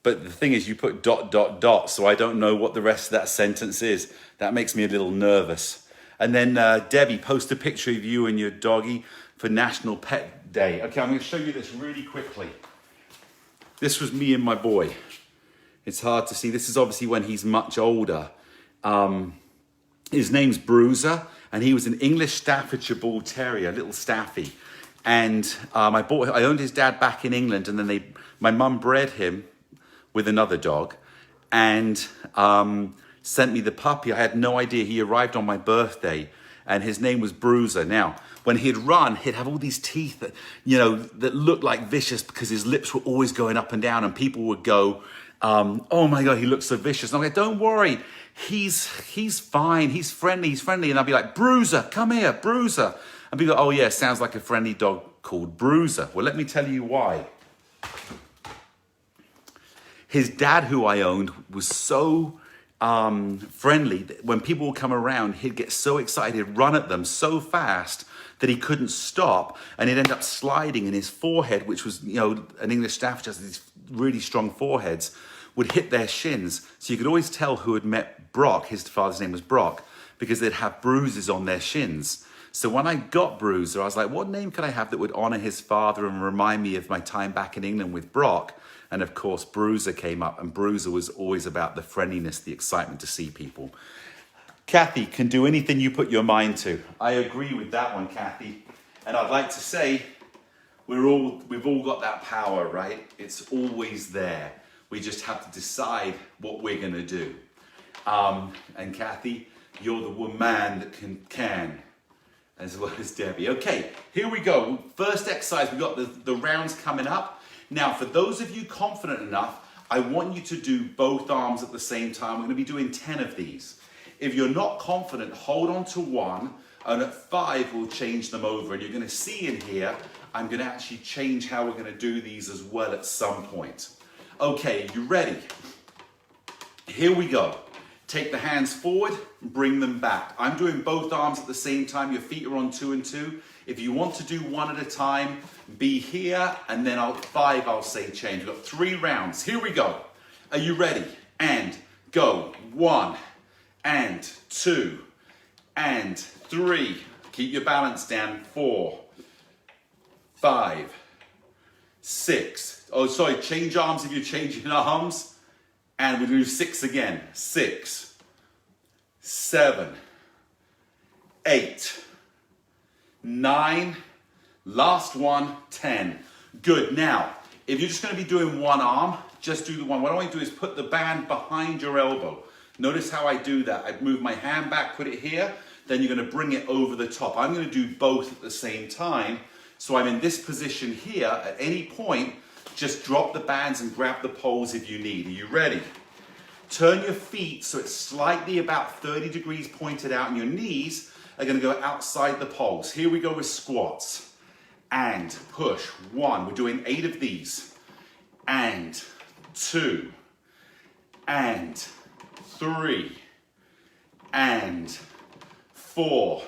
S1: But the thing is, you put ... so I don't know what the rest of that sentence is. That makes me a little nervous. And then Debbie, post a picture of you and your doggy for National Pet Day. Okay, I'm going to show you this really quickly. This was me and my boy. It's hard to see. This is obviously when he's much older. His name's Bruiser, and he was an English Staffordshire Bull Terrier, little Staffy. And I owned his dad back in England, and then my mum bred him with another dog, and sent me the puppy. I had no idea. He arrived on my birthday, and his name was Bruiser. Now, when he'd run, he'd have all these teeth that, that looked like vicious, because his lips were always going up and down, and people would go, oh my God, he looks so vicious. And I'm like, don't worry, he's fine, he's friendly. And I'd be like, Bruiser, come here, Bruiser. And people go, oh yeah, sounds like a friendly dog called Bruiser. Well, let me tell you why. His dad, who I owned, was so friendly that when people would come around, he'd get so excited, he'd run at them so fast that he couldn't stop, and he'd end up sliding, and his forehead, which was, an English Staffordshire has these really strong foreheads, would hit their shins. So you could always tell who had met Brock, his father's name was Brock, because they'd have bruises on their shins. So when I got Bruiser, I was like, what name could I have that would honor his father and remind me of my time back in England with Brock? And of course, Bruiser came up, and Bruiser was always about the friendliness, the excitement to see people. Kathy can do anything you put your mind to. I agree with that one, Kathy. And I'd like to say, we've all got that power, right? It's always there. We just have to decide what we're going to do. And Kathy, you're the woman that can, as well as Debbie. Okay, here we go. First exercise, we've got the rounds coming up. Now, for those of you confident enough, I want you to do both arms at the same time. We're going to be doing 10 of these. If you're not confident, hold on to one, and at 5, we'll change them over. And you're going to see in here, I'm going to actually change how we're going to do these as well at some point. Okay, you ready? Here we go. Take the hands forward, bring them back. I'm doing both arms at the same time. Your feet are on 2 and 2. If you want to do one at a time, be here, and then 5, I'll say change. We've got 3 rounds. Here we go. Are you ready? And go. 1, and 2, and 3. Keep your balance down. 4, 5, 6. Oh, sorry, change arms if you're changing arms. And we'll do 6 again. 6, 7, 8, 9, last one, 10. Good. Now, if you're just going to be doing one arm, just do the one. What I want you to do is put the band behind your elbow. Notice how I do that. I move my hand back, put it here, then you're going to bring it over the top. I'm going to do both at the same time. So I'm in this position here. At any point, just drop the bands and grab the poles if you need. Are you ready? Turn your feet so it's slightly about 30 degrees pointed out, and your knees are going to go outside the poles. Here we go with squats. And push. 1. We're doing 8 of these. And 2. And 3. And 4.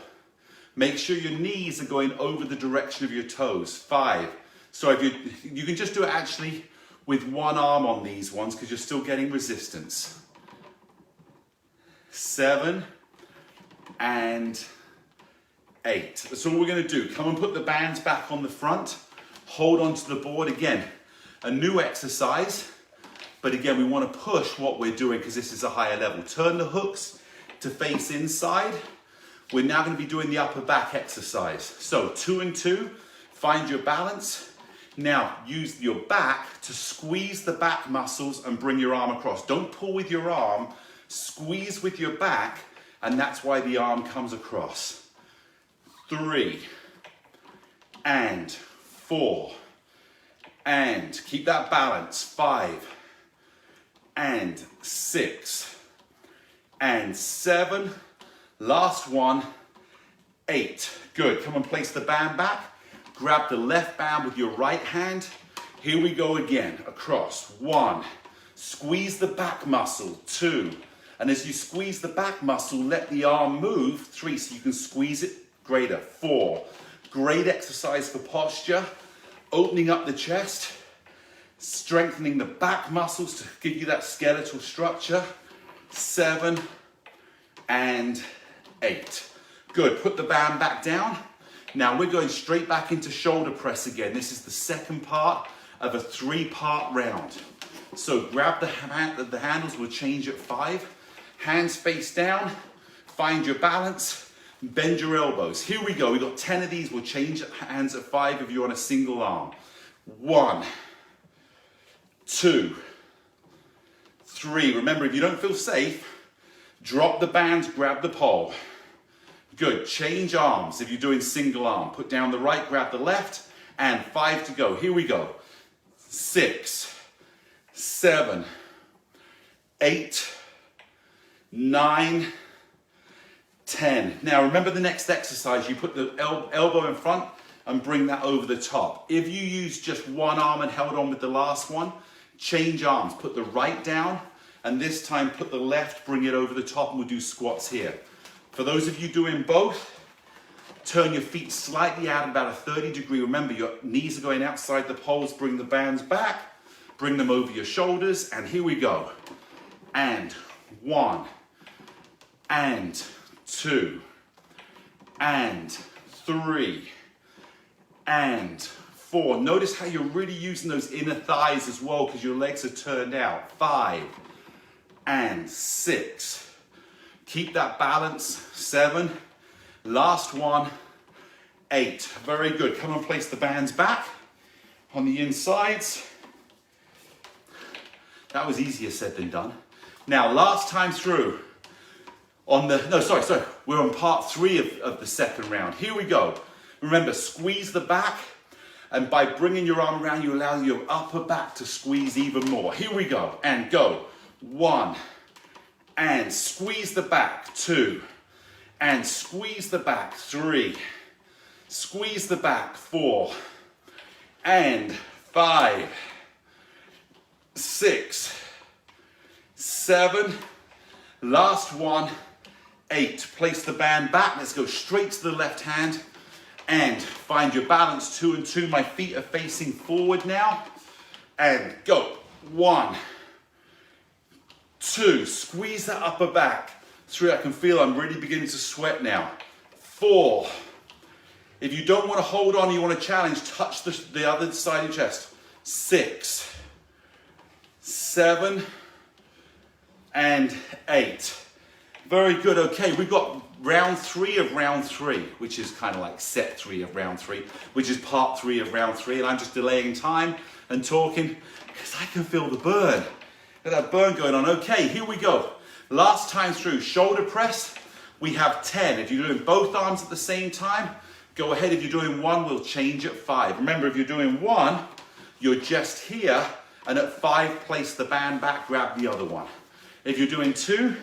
S1: Make sure your knees are going over the direction of your toes. 5. So if you can just do it actually with one arm on these ones, because you're still getting resistance. 7, and 8. That's all we're going to do. Come and put the bands back on the front. Hold onto the board again. A new exercise, but again, we want to push what we're doing because this is a higher level. Turn the hooks to face inside. We're now going to be doing the upper back exercise. So 2 and 2, find your balance. Now use your back to squeeze the back muscles and bring your arm across. Don't pull with your arm, squeeze with your back, and that's why the arm comes across. 3 and 4 and keep that balance. 5 and 6 and 7. Last one, 8. Good. Come and place the band back. Grab the left band with your right hand. Here we go again. Across. 1. Squeeze the back muscle. 2. And as you squeeze the back muscle, let the arm move. 3, so you can squeeze it greater. 4. Great exercise for posture. Opening up the chest. Strengthening the back muscles to give you that skeletal structure. 7 and 8. Good. Put the band back down. Now we're going straight back into shoulder press again. This is the second part of a 3-part round. So grab the handles, we'll change at 5. Hands face down, find your balance, bend your elbows. Here we go, we've got 10 of these, we'll change hands at 5 if you're on a single arm. 1, 2, 3. Remember, if you don't feel safe, drop the bands, grab the pole. Good, change arms if you're doing single arm. Put down the right, grab the left, and 5 to go. Here we go. 6, 7, 8, 9, 10. Now remember the next exercise, you put the elbow in front and bring that over the top. If you use just one arm and held on with the last one, change arms. Put the right down, and this time put the left, bring it over the top, and we'll do squats here. For those of you doing both, turn your feet slightly out about a 30-degree. Remember, your knees are going outside the poles. Bring the bands back. Bring them over your shoulders. And here we go. And 1, and 2, and 3, and 4. Notice how you're really using those inner thighs as well because your legs are turned out. 5, and 6. Keep that balance. 7. Last one. 8. Very good. Come and place the bands back on the insides. That was easier said than done. Now, last time through on the, no, sorry. We're on part 3 of the second round. Here we go. Remember, squeeze the back, and by bringing your arm around, you allow your upper back to squeeze even more. Here we go, and go. 1, and squeeze the back. 2, and squeeze the back. 3, squeeze the back. 4, and 5, 6, 7, last one, 8. Place the band back. Let's go straight to the left hand and find your balance. 2 and 2. My feet are facing forward now. And go. 1, 2. Squeeze that upper back. 3. I can feel I'm really beginning to sweat now. 4. If you don't want to hold on, you want to challenge, touch the other side of your chest. 6, 7, and 8. Very good. Okay, we've got round 3 of round 3, which is kind of like set 3 of round 3, which is part 3 of round 3. And I'm just delaying time and talking because I can feel the burn. Got that burn going on. Okay, here we go. Last time through, shoulder press. We have 10. If you're doing both arms at the same time, go ahead. If you're doing 1, we'll change at 5. Remember, if you're doing 1, you're just here, and at 5, place the band back, grab the other one. If you're doing 2,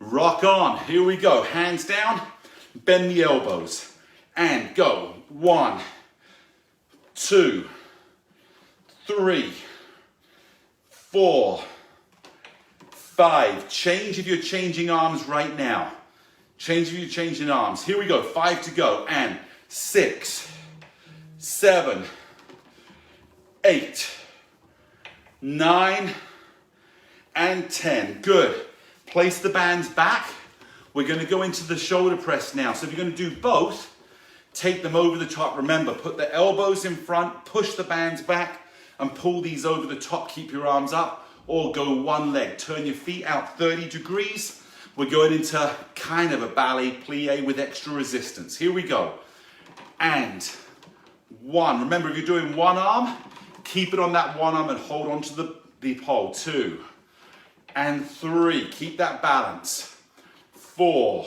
S1: rock on. Here we go. Hands down, bend the elbows, and go. 1, 2, 3, 4, 5. Change if you're changing arms right now. Change if you're changing arms. Here we go. 5 to go. And 6, 7, 8, 9, and 10. Good. Place the bands back. We're going to go into the shoulder press now. So if you're going to do both, take them over the top. Remember, put the elbows in front, push the bands back, and pull these over the top. Keep your arms up, or go one leg. Turn your feet out 30 degrees. We're going into kind of a ballet plie with extra resistance. Here we go. And 1. Remember, if you're doing one arm, keep it on that one arm and hold on to the pole. 2. And 3. Keep that balance. 4.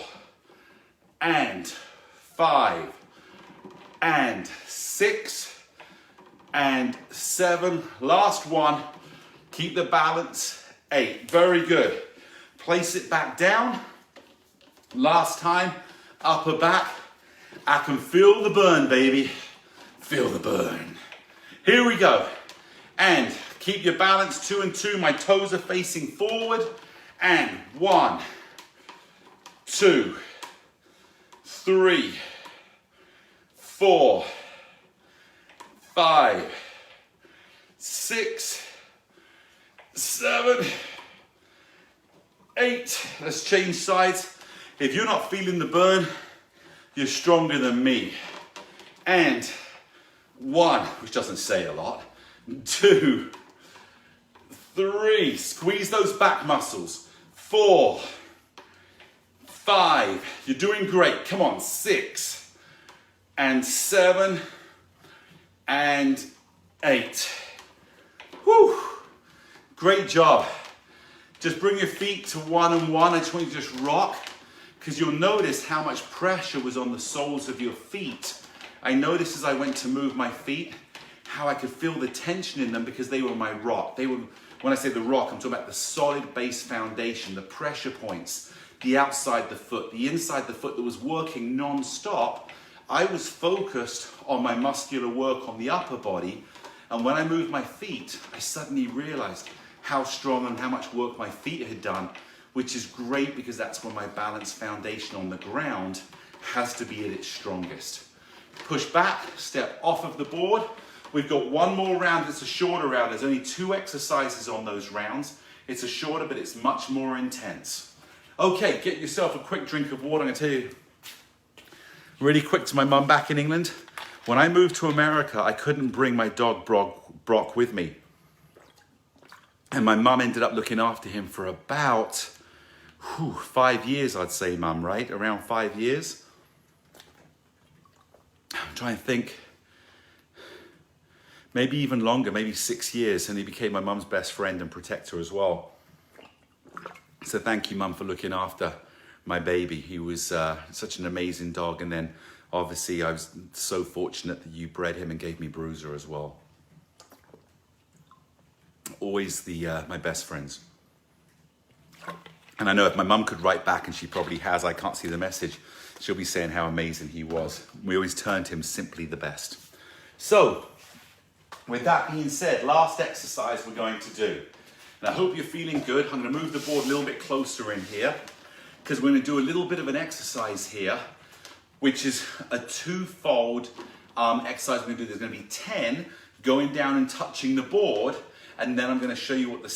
S1: And 5. And 6. And 7. Last one. Keep the balance. 8. Very good. Place it back down. Last time. Upper back. I can feel the burn, baby. Feel the burn. Here we go. And keep your balance. 2 and 2. My toes are facing forward. And 1, 2, 3, 4, 5, 6, 7, 8. Let's change sides. If you're not feeling the burn, you're stronger than me. And 1, which doesn't say a lot. 2, 3, squeeze those back muscles. 4, 5, you're doing great. Come on, 6, and 7, and 8. Whew. Great job. Just bring your feet to 1 and 1. I just want you to just rock, because you'll notice how much pressure was on the soles of your feet. I noticed as I went to move my feet, how I could feel the tension in them because they were my rock. They were, when I say the rock, I'm talking about the solid base foundation, the pressure points, the outside the foot, the inside the foot that was working non-stop. I was focused on my muscular work on the upper body, and when I moved my feet, I suddenly realized how strong and how much work my feet had done, which is great because that's when my balance foundation on the ground has to be at its strongest. Push back, step off of the board. We've got one more round. It's a shorter round. There's only 2 exercises on those rounds. It's a shorter, but it's much more intense. Okay, get yourself a quick drink of water. I'm gonna tell you really quick to my mum back in England. When I moved to America, I couldn't bring my dog Brock with me. And my mum ended up looking after him for about 5 years, I'd say, Mum, right? Around 5 years. I'm trying to think. Maybe even longer, maybe 6 years. And he became my mum's best friend and protector as well. So thank you, Mum, for looking after my baby. He was such an amazing dog. And then obviously I was so fortunate that you bred him and gave me Bruiser as well. Always my best friends. And I know if my mum could write back, and she probably has, I can't see the message, she'll be saying how amazing he was. We always termed him simply the best. So, with that being said, last exercise we're going to do. And I hope you're feeling good. I'm going to move the board a little bit closer in here, because we're going to do a little bit of an exercise here, which is a 2-fold exercise we're going to do. There's going to be 10 going down and touching the board, and then I'm going to show you what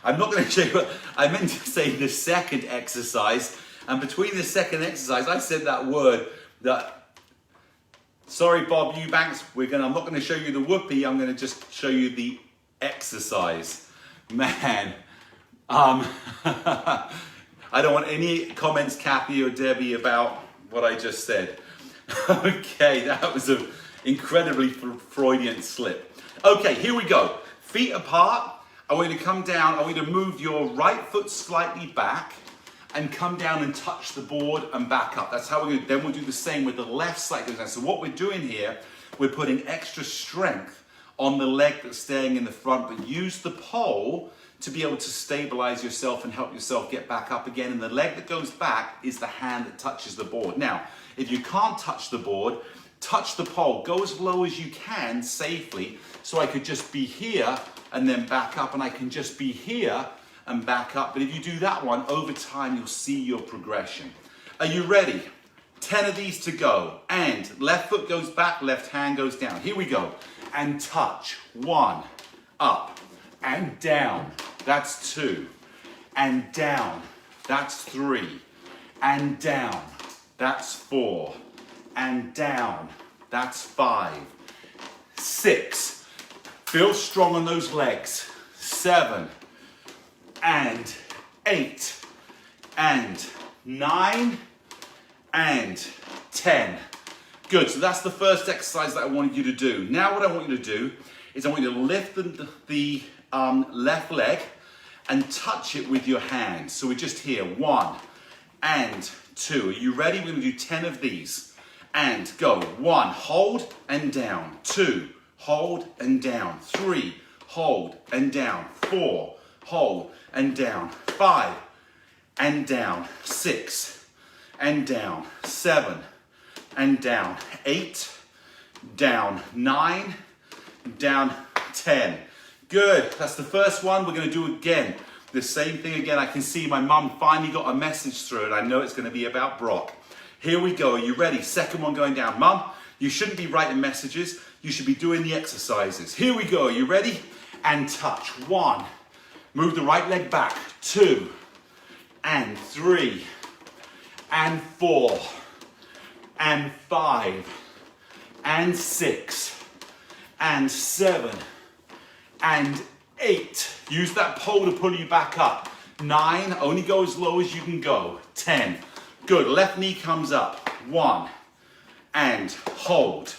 S1: I'm not going to show you what, I meant to say the second exercise, and between the second exercise, I said that word, sorry Bob Eubanks, I'm not going to show you the whoopee, I'm going to just show you the exercise. Man, I don't want any comments, Kathy or Debbie, about what I just said. Okay, that was an incredibly Freudian slip. Okay, here we go. Feet apart. I want you to come down. I want you to move your right foot slightly back and come down and touch the board and back up. That's how we're going to, then we'll do the same with the left side goes down. So what we're doing here, we're putting extra strength on the leg that's staying in the front, but use the pole to be able to stabilize yourself and help yourself get back up again. And the leg that goes back is the hand that touches the board. Now, if you can't touch the board, touch the pole. Go as low as you can safely. So I could just be here and then back up, and I can just be here and back up. But if you do that one, over time, you'll see your progression. Are you ready? 10 of these to go. And left foot goes back, left hand goes down. Here we go. And touch. 1, up and down. That's 2. and down. That's 3. And down. That's 4. And down. That's 5. 6. Feel strong on those legs. 7. And 8. And 9. And 10. Good, so that's the first exercise that I wanted you to do. Now what I want you to do is I want you to lift the left leg and touch it with your hands. So we're just here, 1 and 2. Are you ready? We're gonna do 10 of these. And go, 1, hold and down. 2, hold and down. 3, hold and down. 4, hold and down. 5 and down. 6 and down. 7 and down. 8, down. 9, down. 10. Good, that's the first one. We're gonna do again. The same thing again. I can see my mum finally got a message through and I know it's gonna be about Brock. Here we go, are you ready? Second one going down. Mum, you shouldn't be writing messages. You should be doing the exercises. Here we go, are you ready? And touch. 1, move the right leg back. 2, and 3, and 4, and 5, and 6, and 7, and 8. Use that pole to pull you back up. 9, only go as low as you can go. 10. Good, left knee comes up. 1, and hold,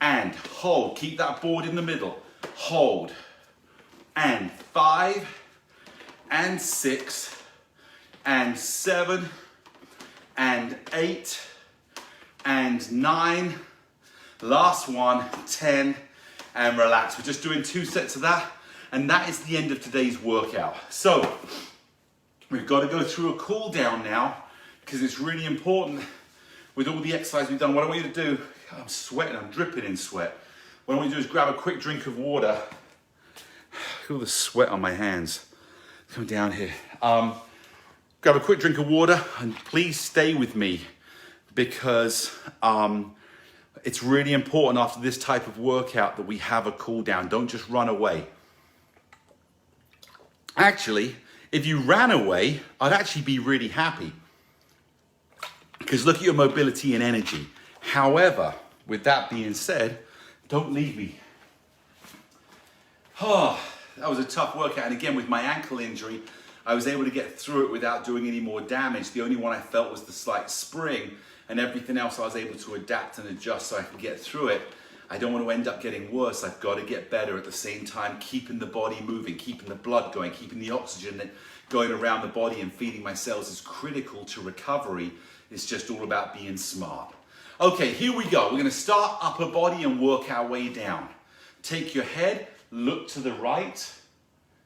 S1: and hold. Keep that board in the middle. Hold, and 5, and 6, and 7, and 8, and 9. Last one, 10, and relax. We're just doing 2 sets of that, and that is the end of today's workout. So, we've got to go through a cool down now, because it's really important with all the exercise we've done. What I want you to do, I'm sweating, I'm dripping in sweat. What I want you to do is grab a quick drink of water. Look at all the sweat on my hands. Come down here. Grab a quick drink of water and please stay with me because it's really important after this type of workout that we have a cool down. Don't just run away. Actually, if you ran away, I'd actually be really happy. Because look at your mobility and energy. However, with that being said, don't leave me. Oh, that was a tough workout. And again, with my ankle injury, I was able to get through it without doing any more damage. The only one I felt was the slight spring, and everything else I was able to adapt and adjust so I could get through it. I don't want to end up getting worse. I've got to get better at the same time, keeping the body moving, keeping the blood going, keeping the oxygen going around the body and feeding my cells is critical to recovery. It's just all about being smart. Okay, here we go. We're going to start upper body and work our way down. Take your head, look to the right,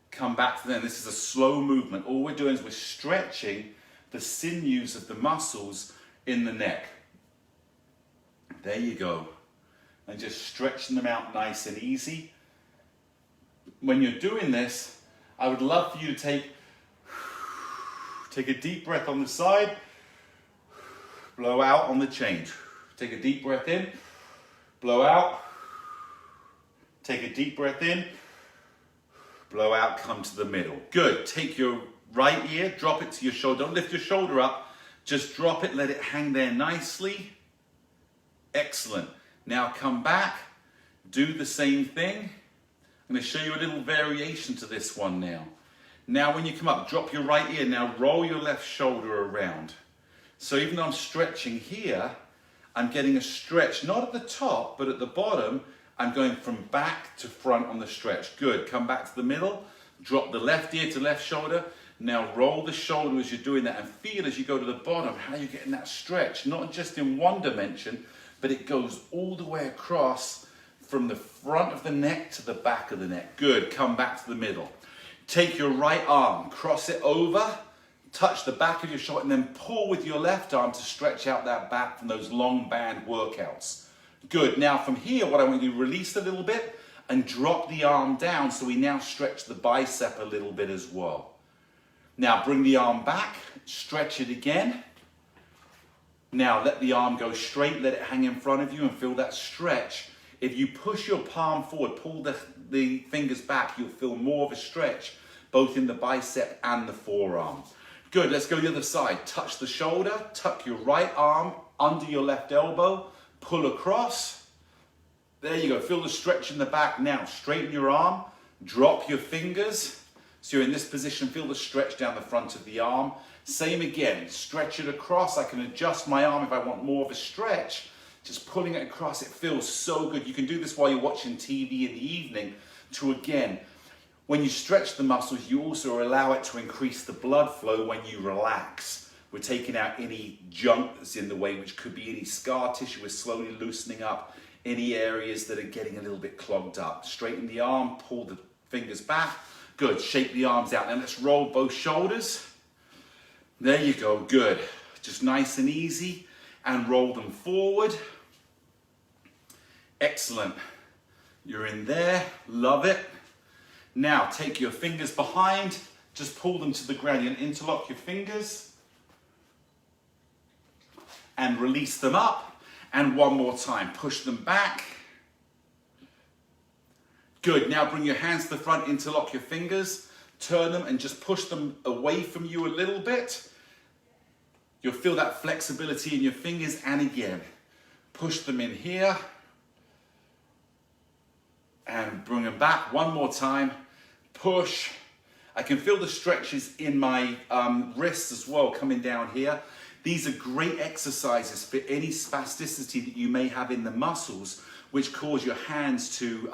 S1: come back to them. This is a slow movement. All we're doing is we're stretching the sinews of the muscles in the neck. There you go. And just stretching them out nice and easy. When you're doing this, I would love for you to take a deep breath on the side, blow out on the change. Take a deep breath in, blow out, take a deep breath in, blow out, come to the middle. Good, take your right ear, drop it to your shoulder. Don't lift your shoulder up, just drop it, let it hang there nicely. Excellent. Now come back, do the same thing. I'm going to show you a little variation to this one now. Now when you come up, drop your right ear, now roll your left shoulder around. So even though I'm stretching here, I'm getting a stretch, not at the top, but at the bottom, I'm going from back to front on the stretch. Good, come back to the middle, drop the left ear to left shoulder. Now roll the shoulder as you're doing that and feel as you go to the bottom how you're getting that stretch, not just in one dimension, but it goes all the way across from the front of the neck to the back of the neck. Good, come back to the middle. Take your right arm, cross it over, touch the back of your shoulder, and then pull with your left arm to stretch out that back from those long band workouts. Good, now from here, what I want you to do, release a little bit and drop the arm down so we now stretch the bicep a little bit as well. Now bring the arm back, stretch it again. Now let the arm go straight, let it hang in front of you and feel that stretch. If you push your palm forward, pull the fingers back, you'll feel more of a stretch. both in the bicep and the forearm. Good, let's go the other side. Touch the shoulder, tuck your right arm under your left elbow, pull across. There you go, feel the stretch in the back. Now, straighten your arm, drop your fingers. So you're in this position, feel the stretch down the front of the arm. Same again, stretch it across. I can adjust my arm if I want more of a stretch. Just pulling it across, it feels so good. You can do this while you're watching TV in the evening to, again, when you stretch the muscles, you also allow it to increase the blood flow when you relax. We're taking out any junk that's in the way, which could be any scar tissue. We're slowly loosening up any areas that are getting a little bit clogged up. Straighten the arm, pull the fingers back. Good, shake the arms out. Now let's roll both shoulders. There you go, good. Just nice and easy, and roll them forward. Excellent. You're in there, love it. Now take your fingers behind, just pull them to the ground. You're going to interlock your fingers and release them up. And one more time, push them back. Good, now bring your hands to the front, interlock your fingers, turn them and just push them away from you a little bit. You'll feel that flexibility in your fingers, and again, push them in here and bring them back. One more time, push. I can feel the stretches in my wrists as well coming down here. These are great exercises for any spasticity that you may have in the muscles, which cause your hands to,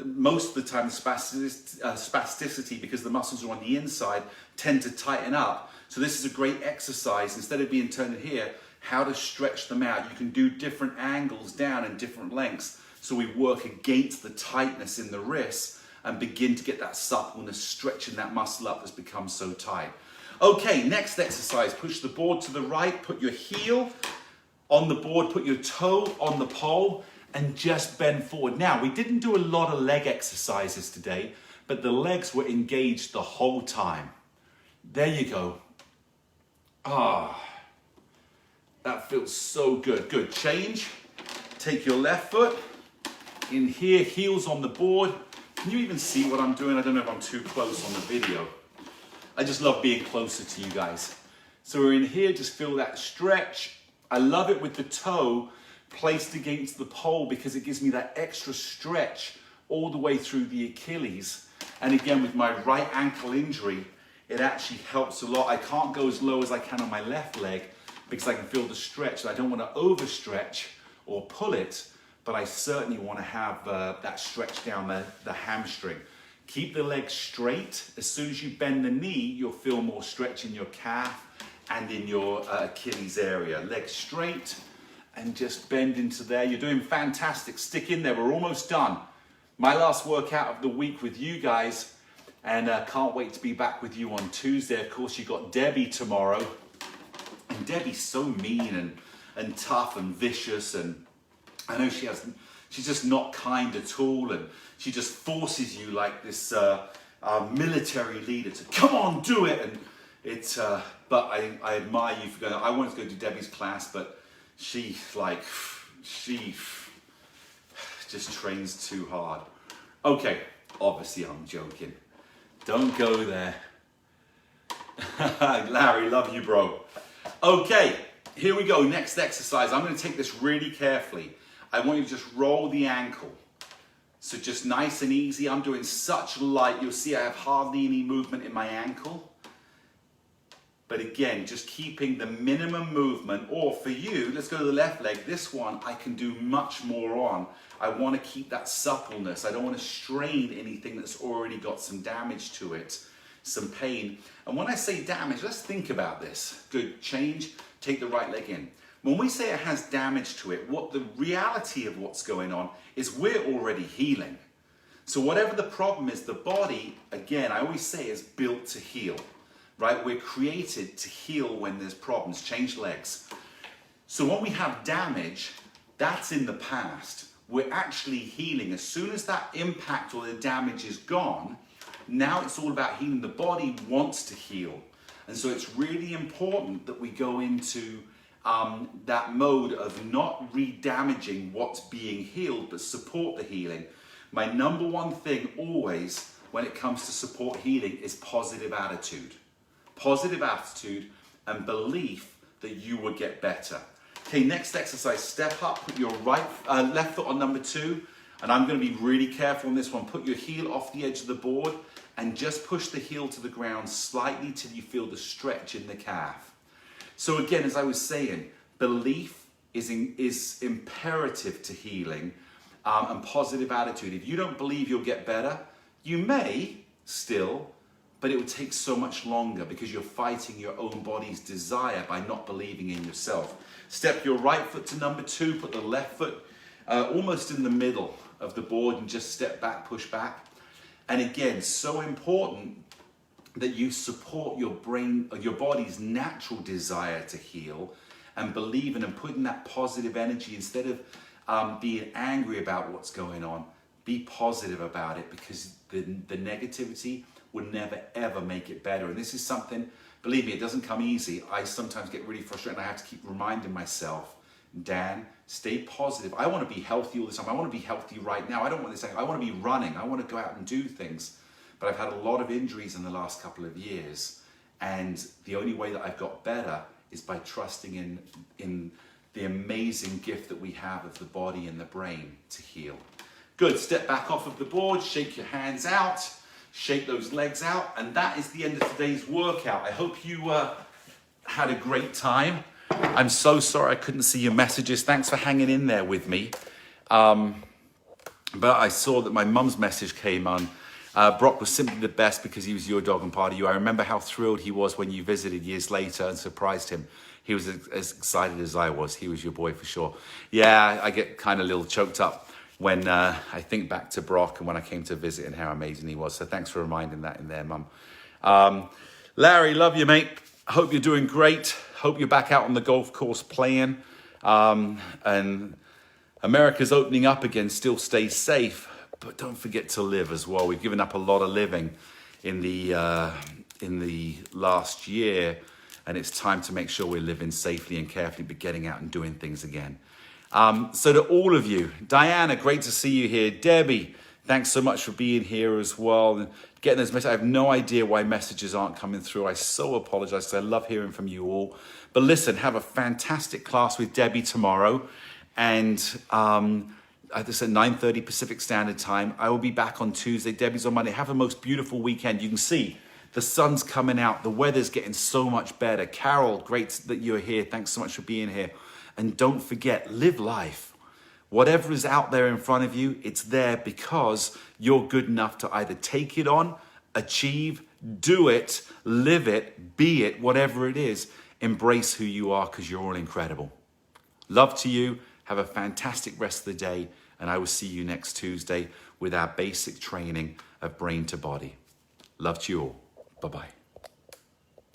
S1: most of the time, spasticity, because the muscles are on the inside, tend to tighten up. So this is a great exercise. Instead of being turned here, how to stretch them out. You can do different angles down and different lengths. So we work against the tightness in the wrists and begin to get that suppleness, stretching that muscle up that's become so tight. Okay, next exercise. Push the board to the right, put your heel on the board, put your toe on the pole, and just bend forward. Now, we didn't do a lot of leg exercises today, but the legs were engaged the whole time. There you go. Ah, that feels so good. Good, change. Take your left foot in here, heels on the board. Can you even see what I'm doing? I don't know if I'm too close on the video. I just love being closer to you guys. So we're in here, just feel that stretch. I love it with the toe placed against the pole because it gives me that extra stretch all the way through the Achilles. And again, with my right ankle injury, it actually helps a lot. I can't go as low as I can on my left leg because I can feel the stretch. I don't want to overstretch or pull it, but I certainly want to have that stretch down the hamstring. Keep the leg straight. As soon as you bend the knee, you'll feel more stretch in your calf and in your Achilles area. Leg straight and just bend into there. You're doing fantastic. Stick in there. We're almost done. My last workout of the week with you guys, and can't wait to be back with you on Tuesday. Of course, you got Debbie tomorrow. And Debbie's so mean and tough and vicious, and I know she's just not kind at all, and she just forces you like this military leader to come on, do it. And it's, but I admire you for going. I wanted to go to Debbie's class, but she just trains too hard. Okay, obviously I'm joking. Don't go there. Larry, love you, bro. Okay, here we go. Next exercise. I'm going to take this really carefully. I want you to just roll the ankle. So just nice and easy. I'm doing such light. You'll see I have hardly any movement in my ankle. But again, just keeping the minimum movement. Or for you, let's go to the left leg. This one I can do much more on. I want to keep that suppleness. I don't want to strain anything that's already got some damage to it, some pain. And when I say damage, let's think about this. Good, change, take the right leg in. When we say it has damage to it, what the reality of what's going on is we're already healing. So whatever the problem is, the body, again, I always say, is built to heal, right? We're created to heal when there's problems. Change legs. So when we have damage, that's in the past. We're actually healing. As soon as that impact or the damage is gone, now it's all about healing. The body wants to heal. And so it's really important that we go into that mode of not re-damaging what's being healed, but support the healing. My number one thing always when it comes to support healing is positive attitude. Positive attitude and belief that you will get better. Okay, next exercise, step up, put your left foot on number 2, and I'm going to be really careful on this one. Put your heel off the edge of the board and just push the heel to the ground slightly till you feel the stretch in the calf. So again, as I was saying, belief is imperative to healing, and positive attitude. If you don't believe you'll get better, you may still, but it will take so much longer because you're fighting your own body's desire by not believing in yourself. Step your right foot to number 2, put the left foot almost in the middle of the board and just step back, push back. And again, so important that you support your brain, your body's natural desire to heal, and believe in and put in that positive energy instead of being angry about what's going on. Be positive about it, because the negativity would never ever make it better. And this is something, believe me, it doesn't come easy. I sometimes get really frustrated and I have to keep reminding myself, Dan, stay positive. I want to be healthy all the time. I want to be healthy right now. I don't want this. I want to be running. I want to go out and do things. But I've had a lot of injuries in the last couple of years. And the only way that I've got better is by trusting in the amazing gift that we have of the body and the brain to heal. Good, step back off of the board, shake your hands out, shake those legs out, and that is the end of today's workout. I hope you had a great time. I'm so sorry I couldn't see your messages. Thanks for hanging in there with me. But I saw that my mum's message came on. Brock was simply the best because he was your dog and part of you. I remember how thrilled he was when you visited years later and surprised him. He was as excited as I was. He was your boy for sure. Yeah, I get kind of a little choked up when I think back to Brock and when I came to visit and how amazing he was. So thanks for reminding that in there, Mum. Larry, love you, mate. Hope you're doing great. Hope you're back out on the golf course playing. And America's opening up again. Still stay safe, but don't forget to live as well. We've given up a lot of living in the last year, and it's time to make sure we're living safely and carefully, but getting out and doing things again. So to all of you, Diana, great to see you here. Debbie, thanks so much for being here as well and getting those messages. I have no idea why messages aren't coming through. I so apologize, because I love hearing from you all. But listen, have a fantastic class with Debbie tomorrow. And it's at 9:30 Pacific Standard Time. I will be back on Tuesday. Debbie's on Monday. Have a most beautiful weekend. You can see the sun's coming out. The weather's getting so much better. Carol, great that you're here. Thanks so much for being here. And don't forget, live life. Whatever is out there in front of you, it's there because you're good enough to either take it on, achieve, do it, live it, be it, whatever it is. Embrace who you are, because you're all incredible. Love to you. Have a fantastic rest of the day. And I will see you next Tuesday with our basic training of brain to body. Love to you all. Bye-bye.